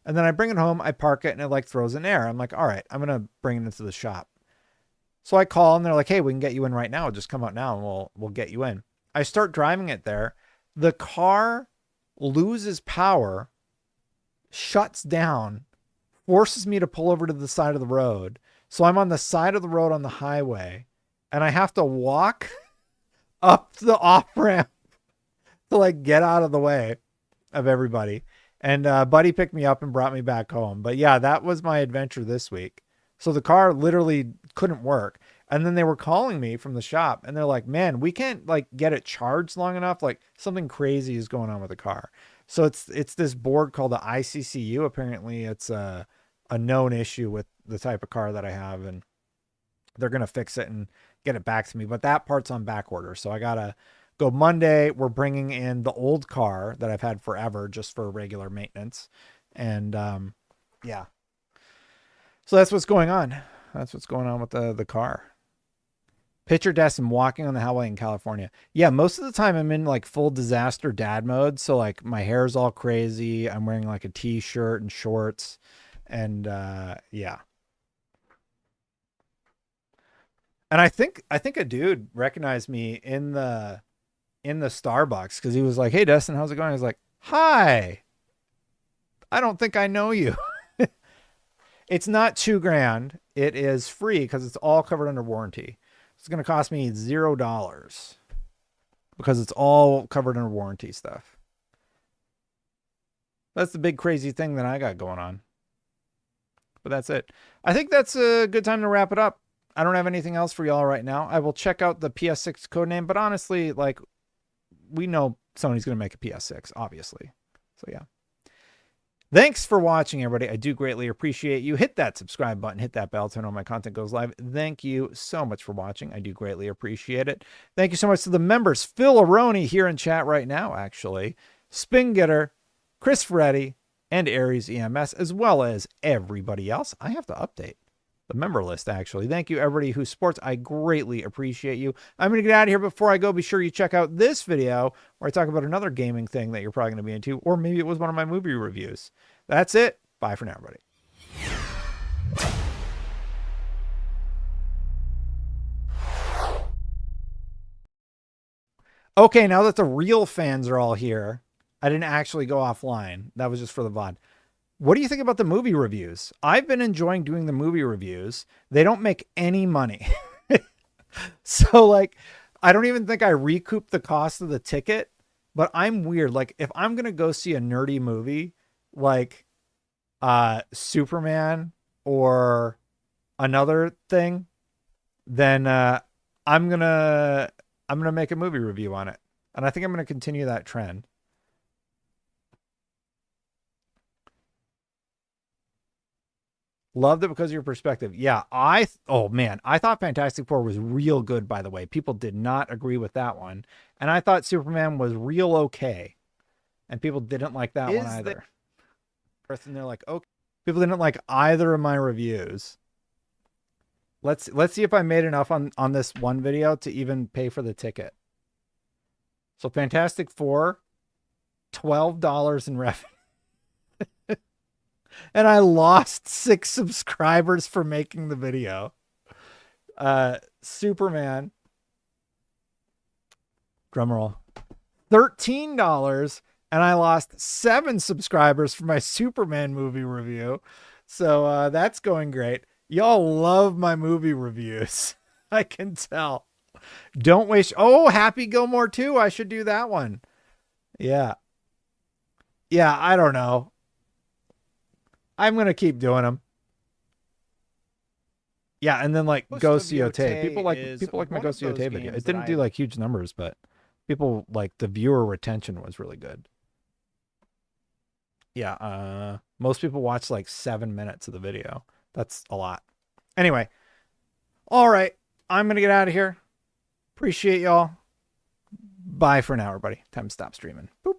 S1: And then I bring it home, I park it, and it like throws an error. I'm like, all right, I'm going to bring it into the shop. So I call and they're like, hey, we can get you in right now. Just come out now and we'll get you in. I start driving it there. The car loses power, shuts down, forces me to pull over to the side of the road. So I'm on the side of the road on the highway, and I have to walk up the off-ramp to like get out of the way of everybody. And Buddy picked me up and brought me back home. But yeah, that was my adventure this week. So the car literally couldn't work. And then they were calling me from the shop and they're like, man, we can't like get it charged long enough. Like something crazy is going on with the car. So it's this board called the ICCU. Apparently it's a known issue with the type of car that I have, and they're going to fix it and get it back to me. But that part's on back order. So I got to go Monday. We're bringing in the old car that I've had forever just for regular maintenance. And yeah. So that's what's going on. That's what's going on with the car. Picture Destin walking on the highway in California. Yeah, most of the time I'm in like full disaster dad mode. So like my hair's all crazy. I'm wearing like a t-shirt and shorts. And yeah. And I think a dude recognized me in the Starbucks because he was like, hey, Destin, how's it going? I was like, hi. I don't think I know you. It's not $2,000. It is free because it's all covered under warranty. It's going to cost me $0 because it's all covered under warranty stuff. That's the big crazy thing that I got going on. But that's it. I think that's a good time to wrap it up. I don't have anything else for y'all right now. I will check out the PS6 codename, but honestly, like, we know Sony's going to make a PS6, obviously. So yeah. Thanks for watching, everybody. I do greatly appreciate you. Hit that subscribe button, hit that bell, turn on my content goes live. Thank you so much for watching. I do greatly appreciate it. Thank you so much to the members. Phil Aroni here in chat right now, actually. Spingetter, Chris Freddy, and Aries EMS, as well as everybody else. I have to update the member list, actually. Thank you, everybody who supports. I greatly appreciate you. I'm going to get out of here. Before I go, be sure you check out this video where I talk about another gaming thing that you're probably going to be into, or maybe it was one of my movie reviews. That's it. Bye for now, everybody. Okay, now that the real fans are all here, I didn't actually go offline. That was just for the VOD. What do you think about the movie reviews? I've been enjoying doing the movie reviews. They don't make any money. So, like, I don't even think I recoup the cost of the ticket, but I'm weird. Like, if I'm going to go see a nerdy movie, like Superman or another thing, then I'm going to make a movie review on it. And I think I'm going to continue that trend. Loved it because of your perspective. Yeah, oh man, I thought Fantastic Four was real good, by the way. People did not agree with that one. And I thought Superman was real okay. And people didn't like that one either. And they're like, okay. People didn't like either of my reviews. Let's see if I made enough on this one video to even pay for the ticket. So Fantastic Four, $12 in revenue. And I lost 6 subscribers for making the video. Superman, drumroll, $13, and I lost 7 subscribers for my Superman movie review. So that's going great. Y'all love my movie reviews. I can tell. Don't waste. Oh, Happy Gilmore 2. I should do that one. Yeah. Yeah, I don't know. I'm going to keep doing them. Yeah, and then like Ghost Yote. People like my Ghost Yote video. It didn't do like huge numbers, but people like the viewer retention was really good. Yeah, most people watch like 7 minutes of the video. That's a lot. Anyway, all right. I'm going to get out of here. Appreciate y'all. Bye for now, everybody. Time to stop streaming. Boop.